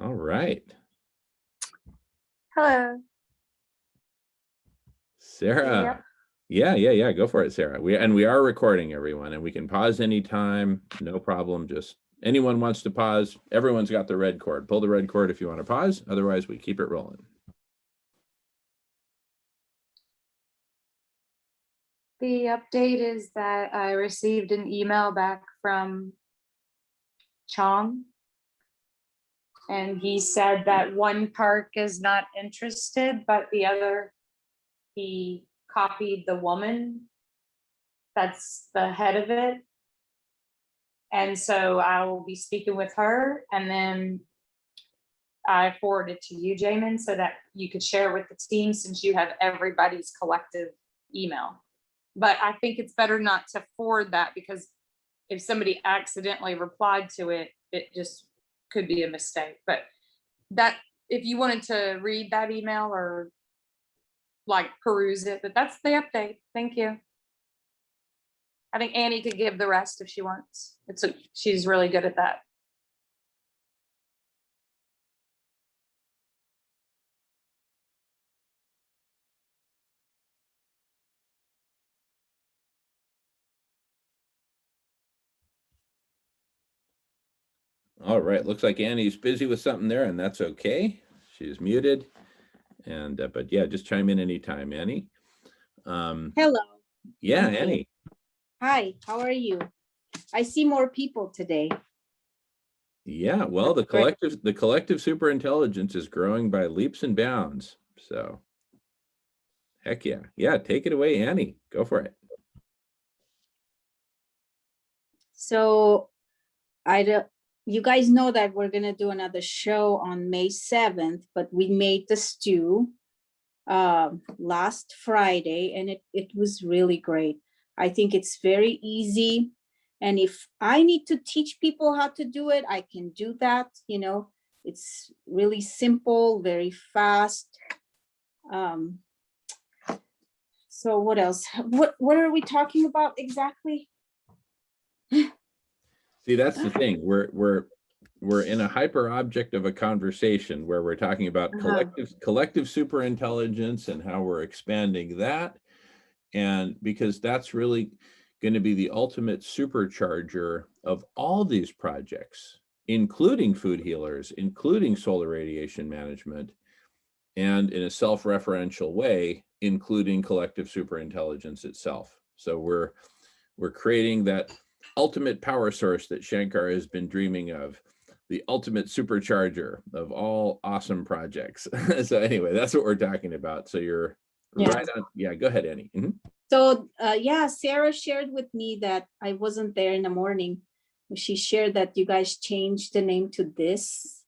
All right. Hello. Sarah. Yep. Yeah. Go for it, Sarah. We are recording, everyone, and we can pause anytime. No problem. Just anyone wants to pause. Everyone's got the red cord. Pull the red cord if you want to pause. Otherwise, we keep it rolling. The update is that I received an email back from Chong, and he said that one park is not interested, but the other, he copied the woman that's the head of it. And so I will be speaking with her, and then I forward it to you, Jamin, so that you could share with the team, since you have everybody's collective email. But I think it's better not to forward that, because if somebody accidentally replied to it, it just could be a mistake. But that, if you wanted to read that email or like peruse it, but that's the update. Thank you. I think Annie could give the rest if she wants. She's really good at that. All right. Looks like Annie's busy with something there, and that's okay. She's muted. And but yeah, just chime in anytime, Annie. Hello. Yeah, Annie. Hi, how are you? I see more people today. Yeah, well, the collective superintelligence is growing by leaps and bounds. So heck yeah. Yeah, take it away, Annie. Go for it. So you guys know that we're gonna do another show on May 7th, but we made the stew last Friday, and it was really great. I think it's very easy. And if I need to teach people how to do it, I can do that. You know, it's really simple, very fast. So what else? What are we talking about exactly? See, that's the thing. We're in a hyper object of a conversation where we're talking about collective superintelligence and how we're expanding that. And because that's really going to be the ultimate supercharger of all these projects, including Food Healers, including solar radiation management, and in a self-referential way, including collective superintelligence itself. So we're creating that ultimate power source that Shankar has been dreaming of, the ultimate supercharger of all awesome projects. So anyway, that's what we're talking about. So you're right on. Yeah, go ahead, Annie. Mm-hmm. So yeah, Sarah shared with me that I wasn't there in the morning. She shared that you guys changed the name to this,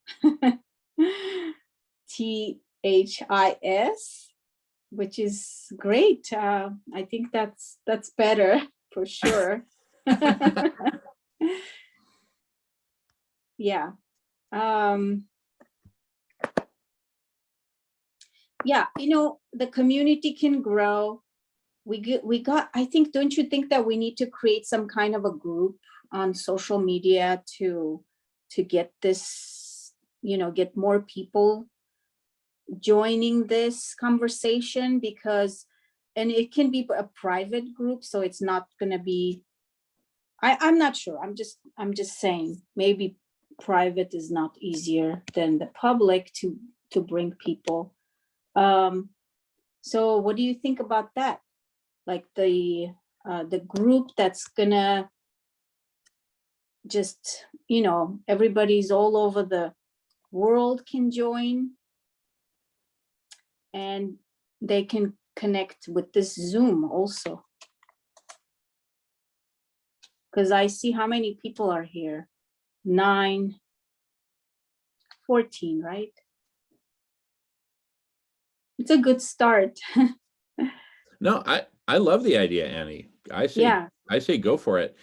THIS, which is great. I think that's better for sure. Yeah. Yeah, you know, the community can grow. We got, I think, don't you think that we need to create some kind of a group on social media to get this, get more people joining this conversation, because, and it can be a private group, so it's not gonna be, I'm not sure. I'm just saying, maybe private is not easier than the public to bring people. So what do you think about that? Like the group that's gonna just, everybody's all over the world can join, and they can connect with this Zoom also. Because I see how many people are here. 9, 14, right? It's a good start. No, I love the idea, Annie. I say go for it.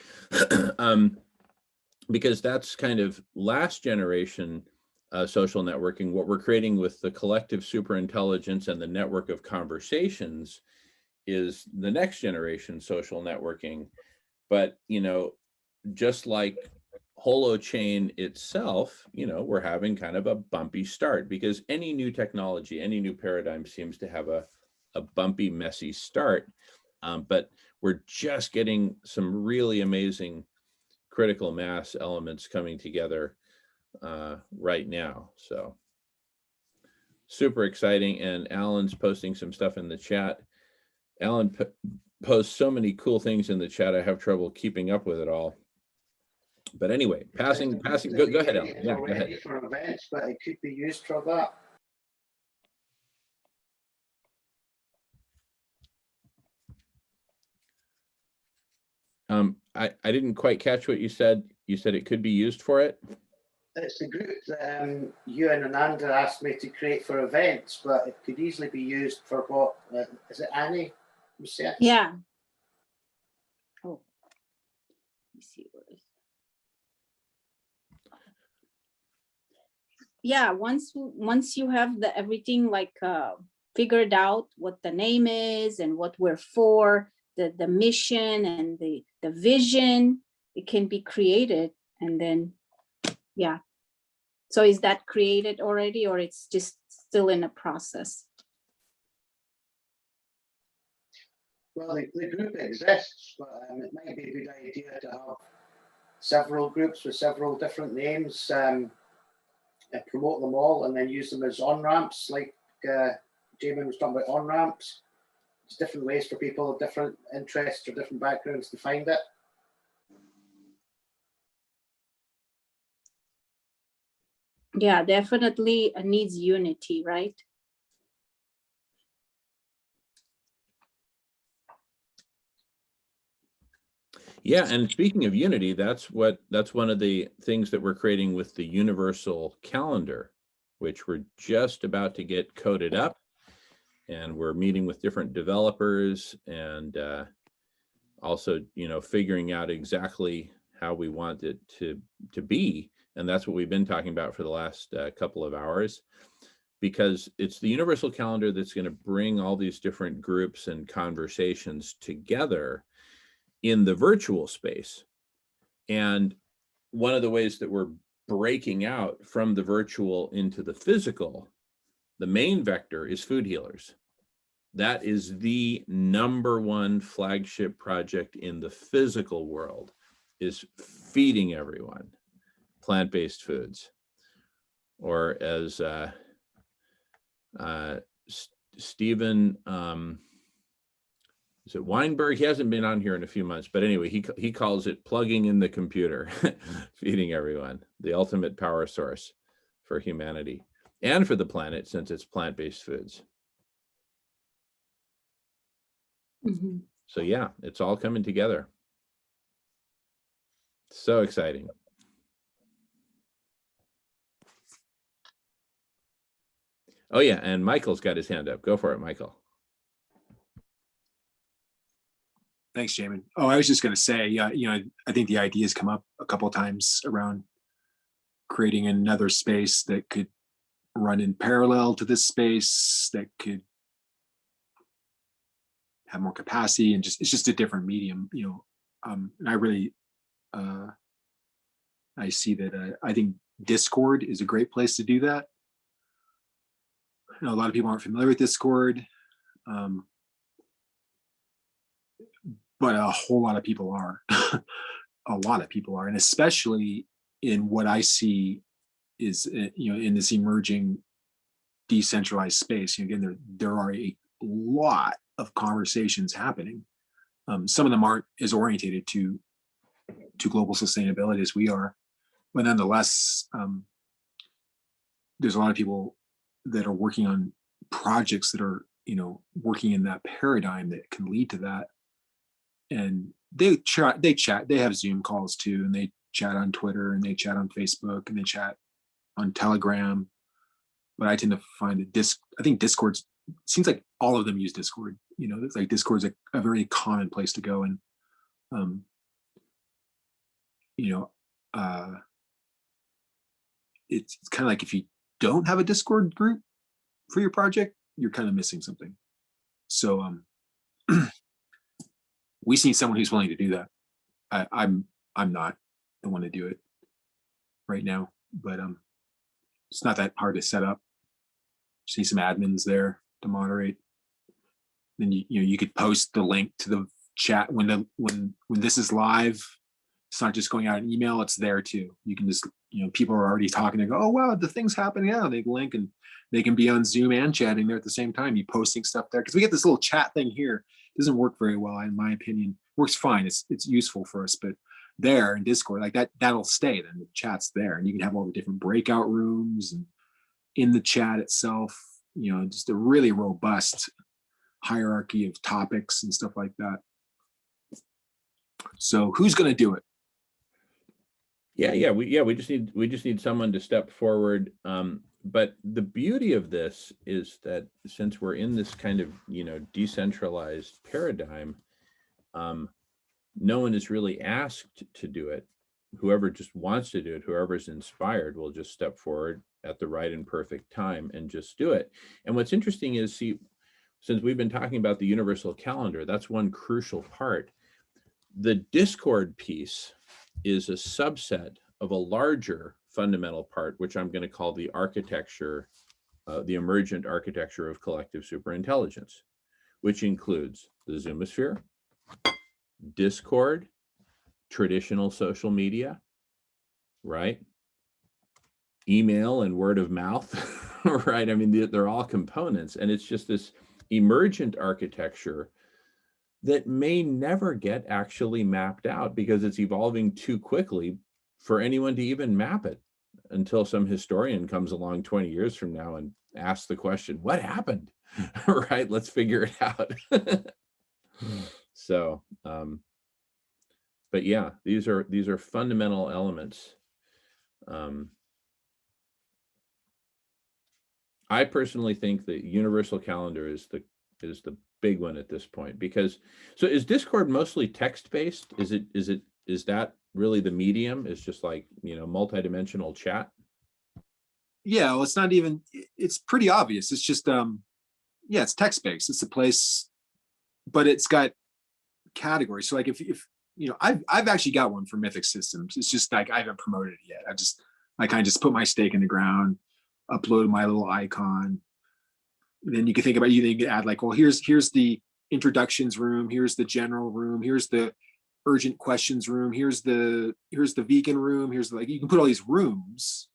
Because that's kind of last generation social networking. What we're creating with the collective superintelligence and the network of conversations is the next generation social networking. But, just like Holochain itself, we're having kind of a bumpy start, because any new technology, any new paradigm seems to have a bumpy, messy start. But we're just getting some really amazing critical mass elements coming together right now. So super exciting. And Alan's posting some stuff in the chat. Alan posts so many cool things in the chat. I have trouble keeping up with it all. But anyway, passing. Go ahead, Alan. Yeah, go ahead. For events, but it could be used for that. I didn't quite catch what you said. You said it could be used for it? It's the group that you and Ananda asked me to create for events, but it could easily be used for what? Is it Annie? Yeah. Oh, let me see where is. Yeah, once you have everything like figured out, what the name is and what we're for, the mission and the vision, it can be created. And then, yeah. So is that created already, or it's just still in a process? Well, the group exists, but it might be a good idea to have several groups with several different names, and promote them all, and then use them as on-ramps, like Jamin was talking about on-ramps. There's different ways for people of different interests or different backgrounds to find it. Yeah, definitely needs unity, right? Yeah, and speaking of unity, that's one of the things that we're creating with the universal calendar, which we're just about to get coded up, and we're meeting with different developers, and also, figuring out exactly how we want it to be. And that's what we've been talking about for the last couple of hours, because it's the universal calendar that's going to bring all these different groups and conversations together in the virtual space. And one of the ways that we're breaking out from the virtual into the physical, the main vector is food healers. That is the #1 flagship project in the physical world, is feeding everyone plant-based foods. Or as Stephen, is it Weinberg? He hasn't been on here in a few months, but anyway, he calls it plugging in the computer, feeding everyone, the ultimate power source for humanity and for the planet, since it's plant-based foods. Mm-hmm. So yeah, it's all coming together. So exciting. Oh yeah, and Michael's got his hand up. Go for it, Michael. Thanks, Jamin. Oh, I was just going to say, I think the ideas come up a couple of times around creating another space that could run in parallel to this space, that could have more capacity, and it's just a different medium, and I really I see that I think Discord is a great place to do that. I know a lot of people aren't familiar with Discord, but a whole lot of people are. A lot of people are, and especially in what I see is, in this emerging decentralized space. Again, there are a lot of conversations happening. Some of them aren't as orientated to global sustainability as we are, but nonetheless, there's a lot of people that are working on projects that are, working in that paradigm that can lead to that. And they have Zoom calls too, and they chat on Twitter, and they chat on Facebook, and they chat on Telegram. But I tend to find that I think Discord seems like all of them use Discord. It's like Discord's a very common place to go. And, it's kind of like if you don't have a Discord group for your project, you're kind of missing something. So we need someone who's willing to do that. I'm not the one to do it right now, but it's not that hard to set up. Just need some admins there to moderate. Then you could post the link to the chat when this is live. It's not just going out an email, it's there too. You can just, people are already talking, they go, oh wow, the thing's happening. Yeah, they link and they can be on Zoom and chatting there at the same time. You posting stuff there. Because we get this little chat thing here. It doesn't work very well, in my opinion. Works fine. It's useful for us, but there in Discord, like that'll stay. Then the chat's there, and you can have all the different breakout rooms, and in the chat itself, just a really robust hierarchy of topics and stuff like that. So who's going to do it? We just need someone to step forward. But the beauty of this is that since we're in this kind of, decentralized paradigm, no one is really asked to do it. Whoever just wants to do it, whoever's inspired, will just step forward at the right and perfect time and just do it. And what's interesting is, since we've been talking about the universal calendar, that's one crucial part. The Discord piece is a subset of a larger fundamental part, which I'm going to call the architecture, the emergent architecture of collective superintelligence, which includes the Zoomosphere, Discord, traditional social media, right? Email and word of mouth, right? I mean, they're all components, and it's just this emergent architecture that may never get actually mapped out because it's evolving too quickly for anyone to even map it, until some historian comes along 20 years from now and asks the question, what happened? Right? Let's figure it out. So, but yeah, these are fundamental elements. I personally think the universal calendar is the big one at this point, because is Discord mostly text-based? Is that really the medium? Is just like, multidimensional chat? Yeah, well, it's not even, it's pretty obvious. It's just, it's text-based. It's a place, but it's got categories. So like if I've actually got one for Mythic Systems. It's just like, I haven't promoted it yet. I kind of just put my stake in the ground, upload my little icon. Then you can think about, you can add like, well, here's the introductions room, here's the general room, here's the urgent questions room, here's the vegan room, here's like, you can put all these rooms,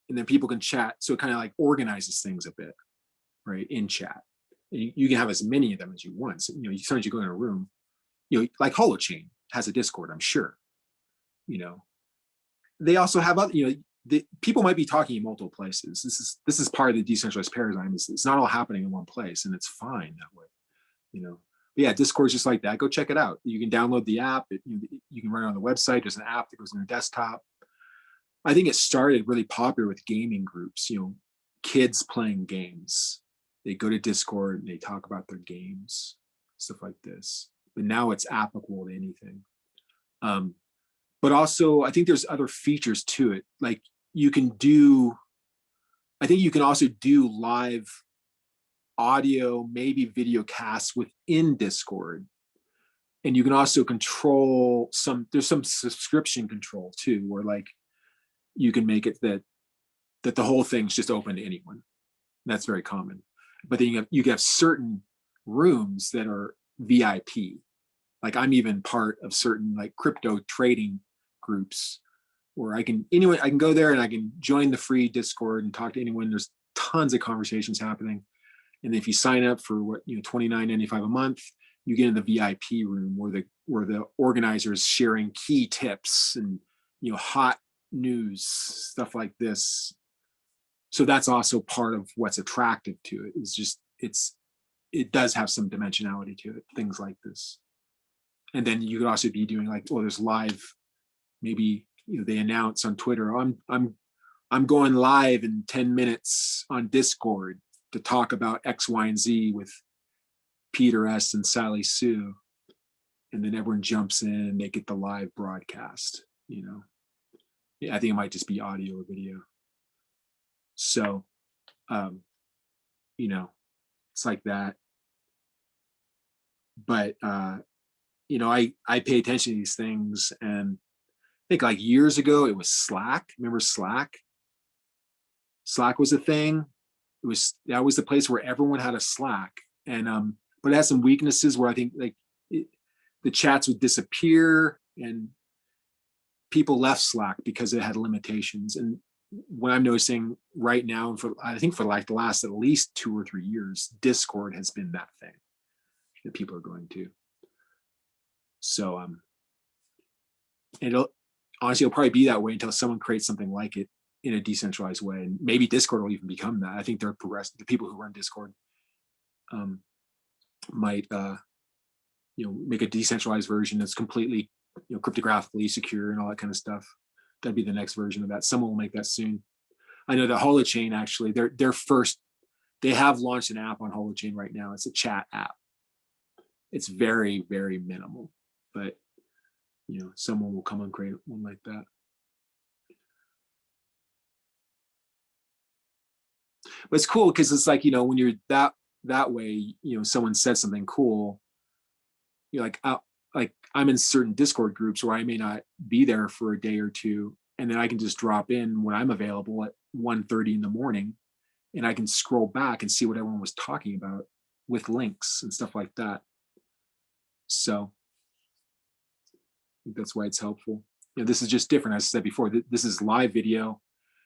and then people can chat. So it kind of like organizes things a bit, right, in chat. You can have as many of them as you want. So, sometimes you go in a room, like Holochain has a Discord, I'm sure. They also have other, the people might be talking in multiple places. This is part of the decentralized paradigm. It's not all happening in one place, and it's fine that way. But yeah, Discord's just like that. Go check it out. You can download the app. You can run it on the website. There's an app that goes on your desktop. I think it started really popular with gaming groups. Kids playing games. They go to Discord and they talk about their games, stuff like this. But now it's applicable to anything. But also, I think there's other features to it. Like I think you can also do live audio, maybe video casts within Discord. And you can also control there's some subscription control too, where like you can make it that the whole thing's just open to anyone. That's very common. But then you have certain rooms that are VIP. Like I'm even part of certain like crypto trading groups where I can go there and I can join the free Discord and talk to anyone. There's tons of conversations happening. And if you sign up for what, $29.95 a month, you get in the VIP room where the organizers sharing key tips and hot news, stuff like this. So that's also part of what's attractive to it, is just it does have some dimensionality to it, things like this. And then you could also be doing like, there's live, maybe they announce on Twitter, I'm going live in 10 minutes on Discord to talk about X, Y, and Z with Peter S. and Sally Sue. And then everyone jumps in and they get the live broadcast, I think it might just be audio or video. So, it's like that. But, I pay attention to these things, and I think like years ago, it was Slack. Remember Slack? Slack was a thing. That was the place where everyone had a Slack. And, but it has some weaknesses where I think like the chats would disappear and people left Slack because it had limitations. And what I'm noticing right now, I think for like the last at least 2 or 3 years, Discord has been that thing that people are going to. So it'll probably be that way until someone creates something like it in a decentralized way, and maybe Discord will even become that. I think they're progressive. The people who run Discord might make a decentralized version that's completely cryptographically secure and all that kind of stuff. That'd be the next version of that. Someone will make that soon. I know that Holochain, actually, they have launched an app on Holochain right now. It's a chat app. It's very, very minimal, but someone will come and create one like that. But it's cool because it's like, when you're that way, someone says something cool, you're like, I'm in certain Discord groups where I may not be there for a day or two, and then I can just drop in when I'm available at 1:30 in the morning, and I can scroll back and see what everyone was talking about with links and stuff like that. So I think that's why it's helpful. This is just different. As I said before, this is live video.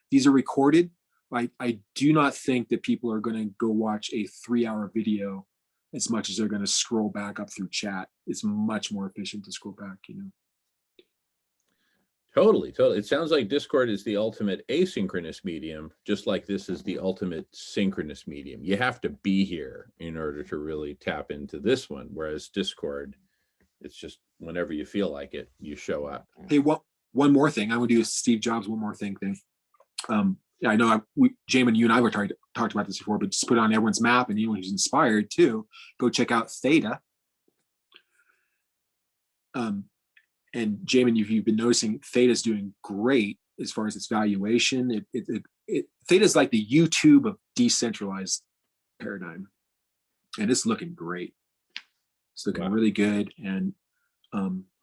These are recorded. I do not think that people are going to go watch a 3-hour video as much as they're going to scroll back up through chat. It's much more efficient to scroll back, Totally. It sounds like Discord is the ultimate asynchronous medium, just like this is the ultimate synchronous medium. You have to be here in order to really tap into this one, whereas Discord, it's just whenever you feel like it, you show up. Hey, one more thing. I would do a Steve Jobs one more thing. Yeah, I know Jamin, you and I were talked about this before, but just put it on everyone's map, and anyone who's inspired too, go check out Theta. And Jamin, if you've been noticing, Theta's doing great as far as its valuation. Theta's like the YouTube of decentralized paradigm, and it's looking great. It's looking really good. And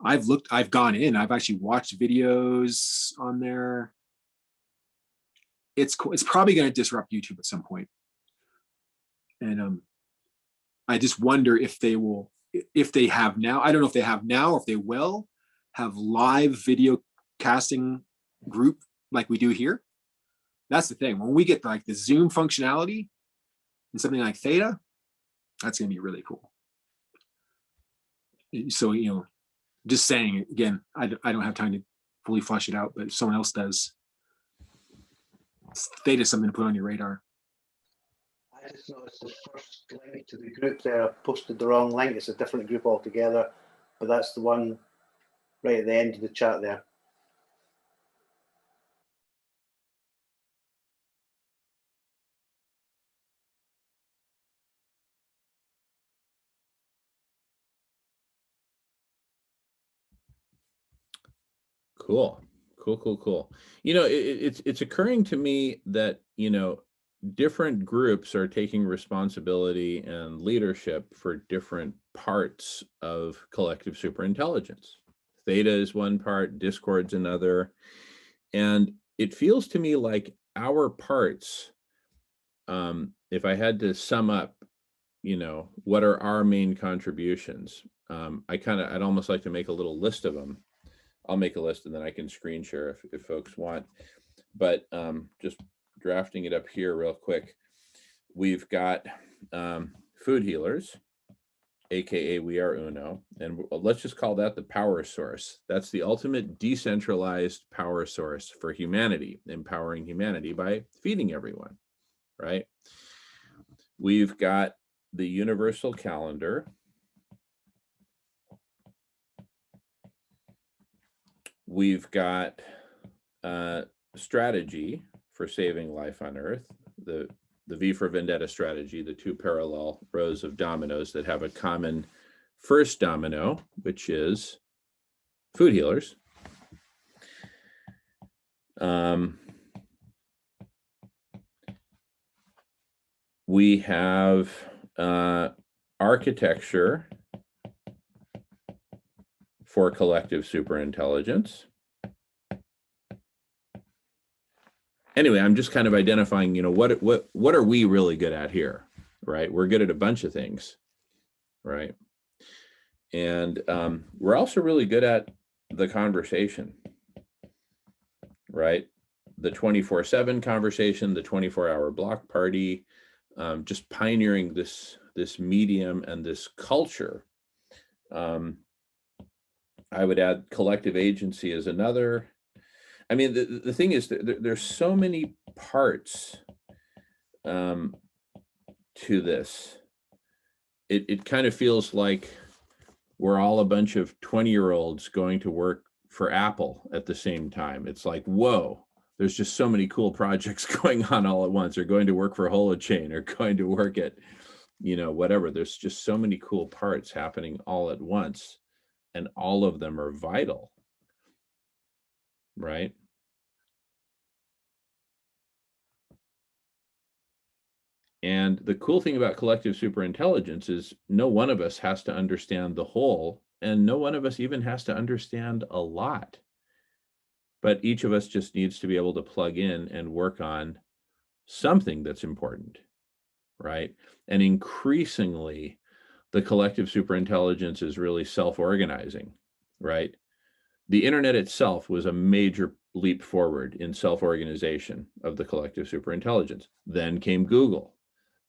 I've gone in, I've actually watched videos on there. It's cool. It's probably going to disrupt YouTube at some point. And I just wonder if they have now, I don't know if they have now, or if they will have live video casting group like we do here. That's the thing. When we get like the Zoom functionality and something like Theta, that's going to be really cool. So, just saying, again, I don't have time to fully flesh it out, but if someone else does, Theta is something to put on your radar. I just noticed the first link to the group there. I posted the wrong link. It's a different group altogether, but that's the one right at the end of the chat there. Cool. It's occurring to me that, different groups are taking responsibility and leadership for different parts of collective superintelligence. Theta is one part, Discord's another. And it feels to me like our parts, if I had to sum up, what are our main contributions? I'd almost like to make a little list of them. I'll make a list and then I can screen share if folks want, but just drafting it up here real quick. We've got food healers, AKA we are UNO, and let's just call that the power source. That's the ultimate decentralized power source for humanity, empowering humanity by feeding everyone, right? We've got the universal calendar. We've got strategy for saving life on Earth, the V for Vendetta strategy, the two parallel rows of dominoes that have a common first domino, which is food healers. We have architecture for collective superintelligence. Anyway, I'm just kind of identifying, what are we really good at here, right? We're good at a bunch of things, right? And we're also really good at the conversation, right? The 24/7 conversation, the 24-hour block party, just pioneering this medium and this culture. I would add collective agency as another. I mean, the thing is that there's so many parts to this. It kind of feels like we're all a bunch of 20-year-olds going to work for Apple at the same time. It's like, whoa, there's just so many cool projects going on all at once, or going to work for Holochain, or going to work at, whatever. There's just so many cool parts happening all at once, and all of them are vital, right? And the cool thing about collective superintelligence is no one of us has to understand the whole, and no one of us even has to understand a lot. But each of us just needs to be able to plug in and work on something that's important, right? And increasingly, the collective superintelligence is really self-organizing, right? The internet itself was a major leap forward in self-organization of the collective superintelligence. Then came Google.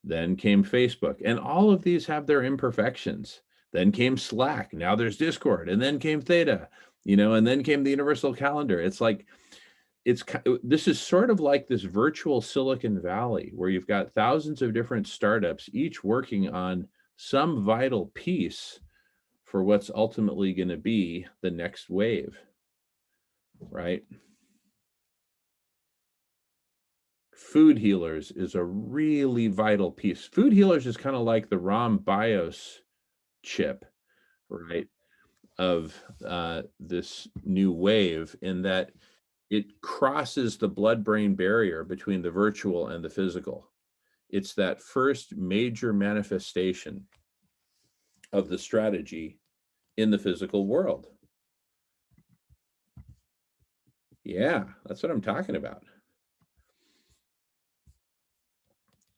Then came Facebook, and all of these have their imperfections. Then came Slack, now there's Discord, and then came Theta, and then came the universal calendar. It's like, this is sort of like this virtual Silicon Valley where you've got thousands of different startups, each working on some vital piece for what's ultimately going to be the next wave, right? Food healers is a really vital piece. Food healers is kind of like the ROM BIOS chip, right, of this new wave, in that it crosses the blood-brain barrier between the virtual and the physical. It's that first major manifestation of the strategy in the physical world. Yeah, that's what I'm talking about.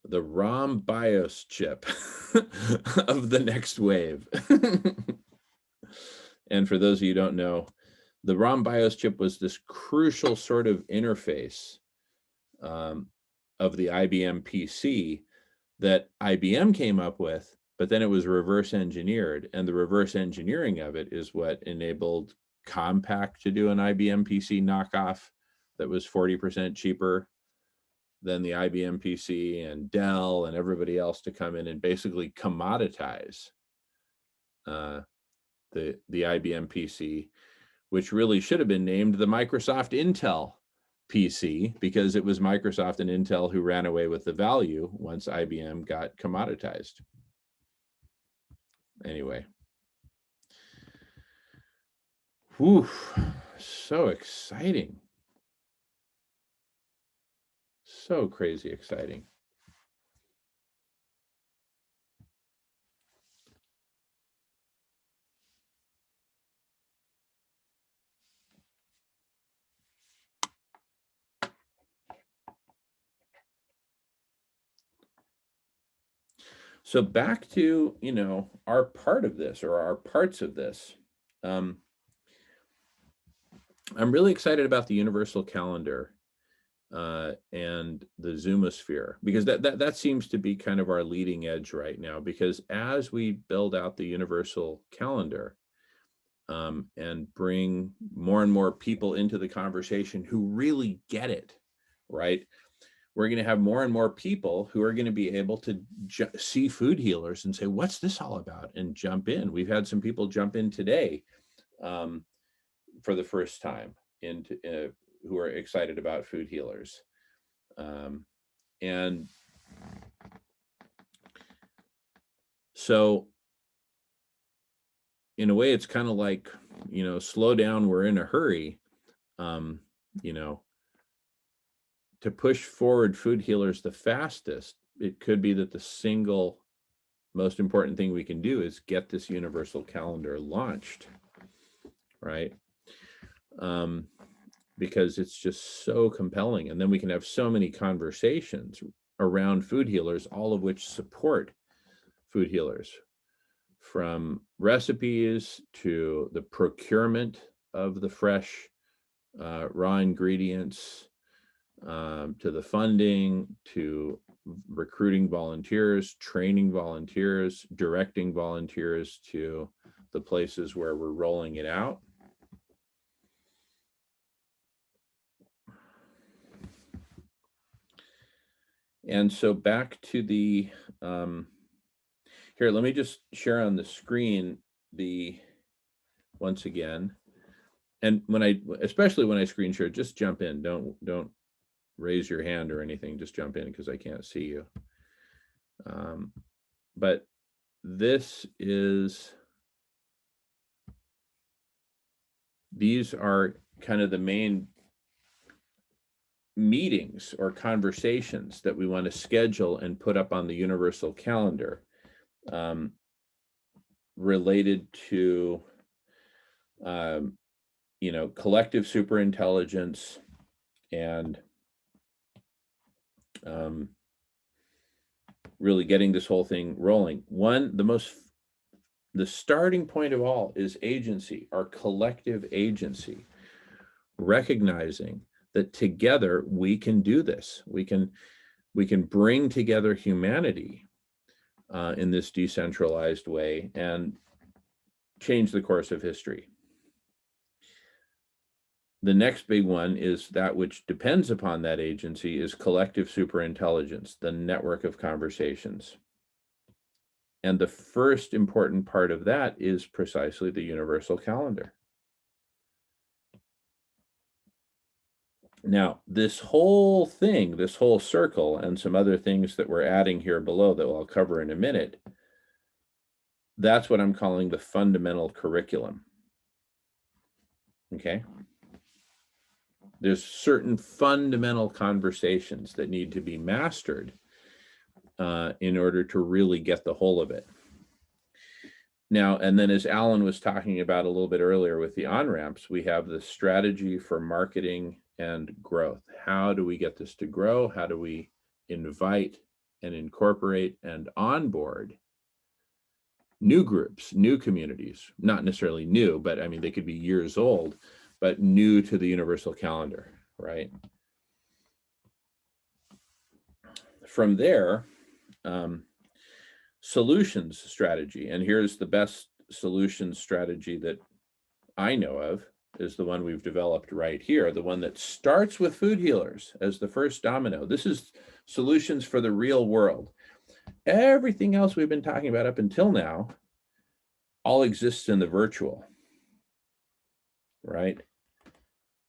The ROM BIOS chip of the next wave. And for those of you who don't know, the ROM BIOS chip was this crucial sort of interface of the IBM PC that IBM came up with, but then it was reverse engineered. And the reverse engineering of it is what enabled Compaq to do an IBM PC knockoff that was 40% cheaper than the IBM PC, and Dell and everybody else to come in and basically commoditize the IBM PC, which really should have been named the Microsoft Intel PC, because it was Microsoft and Intel who ran away with the value once IBM got commoditized. Anyway. Whew, so exciting. So crazy exciting. So back to, our part of this, or our parts of this. I'm really excited about the universal calendar and the Zoomosphere, because that seems to be kind of our leading edge right now, because as we build out the universal calendar and bring more and more people into the conversation who really get it, right? We're going to have more and more people who are going to be able to see food healers and say, what's this all about? And jump in. We've had some people jump in today for the first time into who are excited about food healers. And so in a way, it's kind of like, slow down, we're in a hurry, to push forward food healers the fastest. It could be that the single most important thing we can do is get this universal calendar launched, right? Because it's just so compelling. And then we can have so many conversations around food healers, all of which support food healers, from recipes to the procurement of the fresh raw ingredients, to the funding, to recruiting volunteers, training volunteers, directing volunteers to the places where we're rolling it out. And so back to the, here, let me just share on the screen once again. And especially when I screen share, just jump in. Don't raise your hand or anything, just jump in because I can't see you. But these are kind of the main meetings or conversations that we want to schedule and put up on the universal calendar, related to, collective superintelligence and really getting this whole thing rolling. The starting point of all is agency, our collective agency, recognizing that together we can do this. We can bring together humanity in this decentralized way and change the course of history. The next big one is that which depends upon that agency is collective superintelligence, the network of conversations. And the first important part of that is precisely the universal calendar. Now, this whole thing, this whole circle, and some other things that we're adding here below that I'll cover in a minute, that's what I'm calling the fundamental curriculum. Okay? There's certain fundamental conversations that need to be mastered in order to really get the whole of it. Now, and then as Alan was talking about a little bit earlier with the on-ramps, we have the strategy for marketing and growth. How do we get this to grow? How do we invite and incorporate and onboard new groups, new communities, not necessarily new, but I mean, they could be years old, but new to the universal calendar, right? From there, solutions strategy, and here's the best solutions strategy that I know of, is the one we've developed right here, the one that starts with food healers as the first domino. This is solutions for the real world. Everything else we've been talking about up until now all exists in the virtual, right?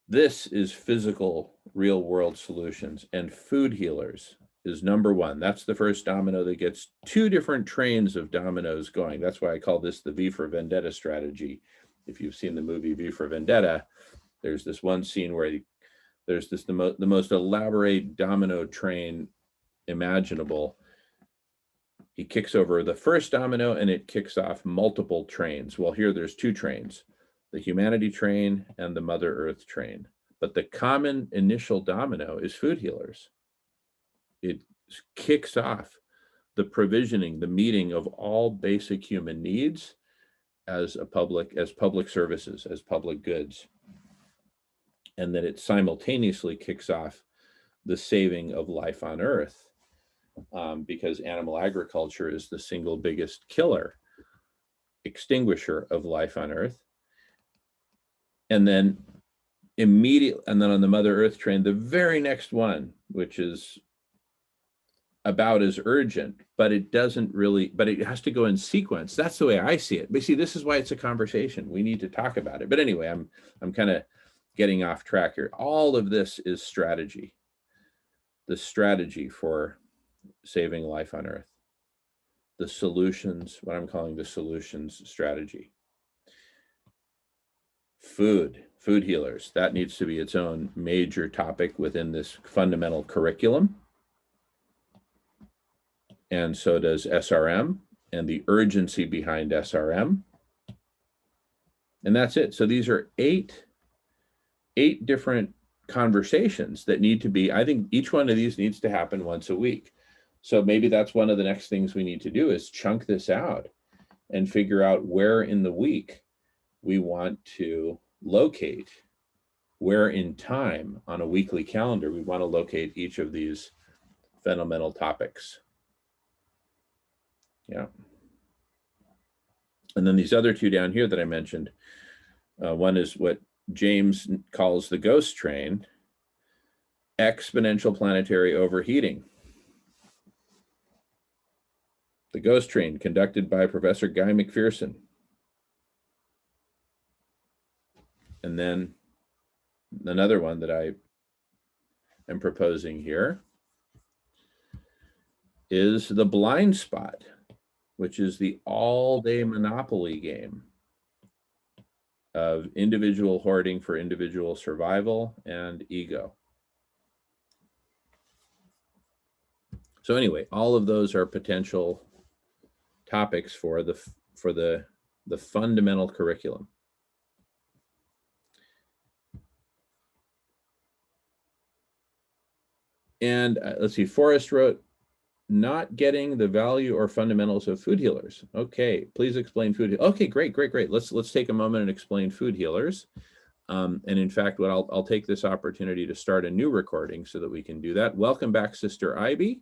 This is physical, real world solutions, and food healers is number one. That's the first domino that gets two different trains of dominoes going. That's why I call this the V for Vendetta strategy. If you've seen the movie V for Vendetta, there's this one scene where there's the most elaborate domino train imaginable. He kicks over the first domino and it kicks off multiple trains. Well, here there's two trains, the humanity train and the Mother Earth train. But the common initial domino is food healers. It kicks off the provisioning, the meeting of all basic human needs as public services, as public goods. And that it simultaneously kicks off the saving of life on Earth, because animal agriculture is the single biggest killer, extinguisher of life on Earth. And then immediately, and then on the Mother Earth train, the very next one, which is about as urgent, but it doesn't really, but it has to go in sequence. That's the way I see it. But see, this is why it's a conversation. We need to talk about it. But anyway, I'm kind of getting off track here. All of this is strategy. The strategy for saving life on Earth. The solutions, what I'm calling the solutions strategy. Food healers, that needs to be its own major topic within this fundamental curriculum. And so does SRM and the urgency behind SRM. And that's it. So these are eight different conversations that need to be, I think each one of these needs to happen once a week. So maybe that's one of the next things we need to do is chunk this out and figure out where in the week we want to locate, where in time on a weekly calendar we want to locate each of these fundamental topics. Yeah. And then these other two down here that I mentioned, one is what James calls the ghost train, exponential planetary overheating. The ghost train, conducted by Professor Guy McPherson. And then another one that I am proposing here is the blind spot, which is the all-day Monopoly game of individual hoarding for individual survival and ego. So anyway, all of those are potential topics for the fundamental curriculum. And let's see, Forrest wrote, not getting the value or fundamentals of food healers. Okay, please explain food. Okay, great. Let's take a moment and explain food healers. And in fact, what I'll take this opportunity to start a new recording so that we can do that. Welcome back, Sister Ivy.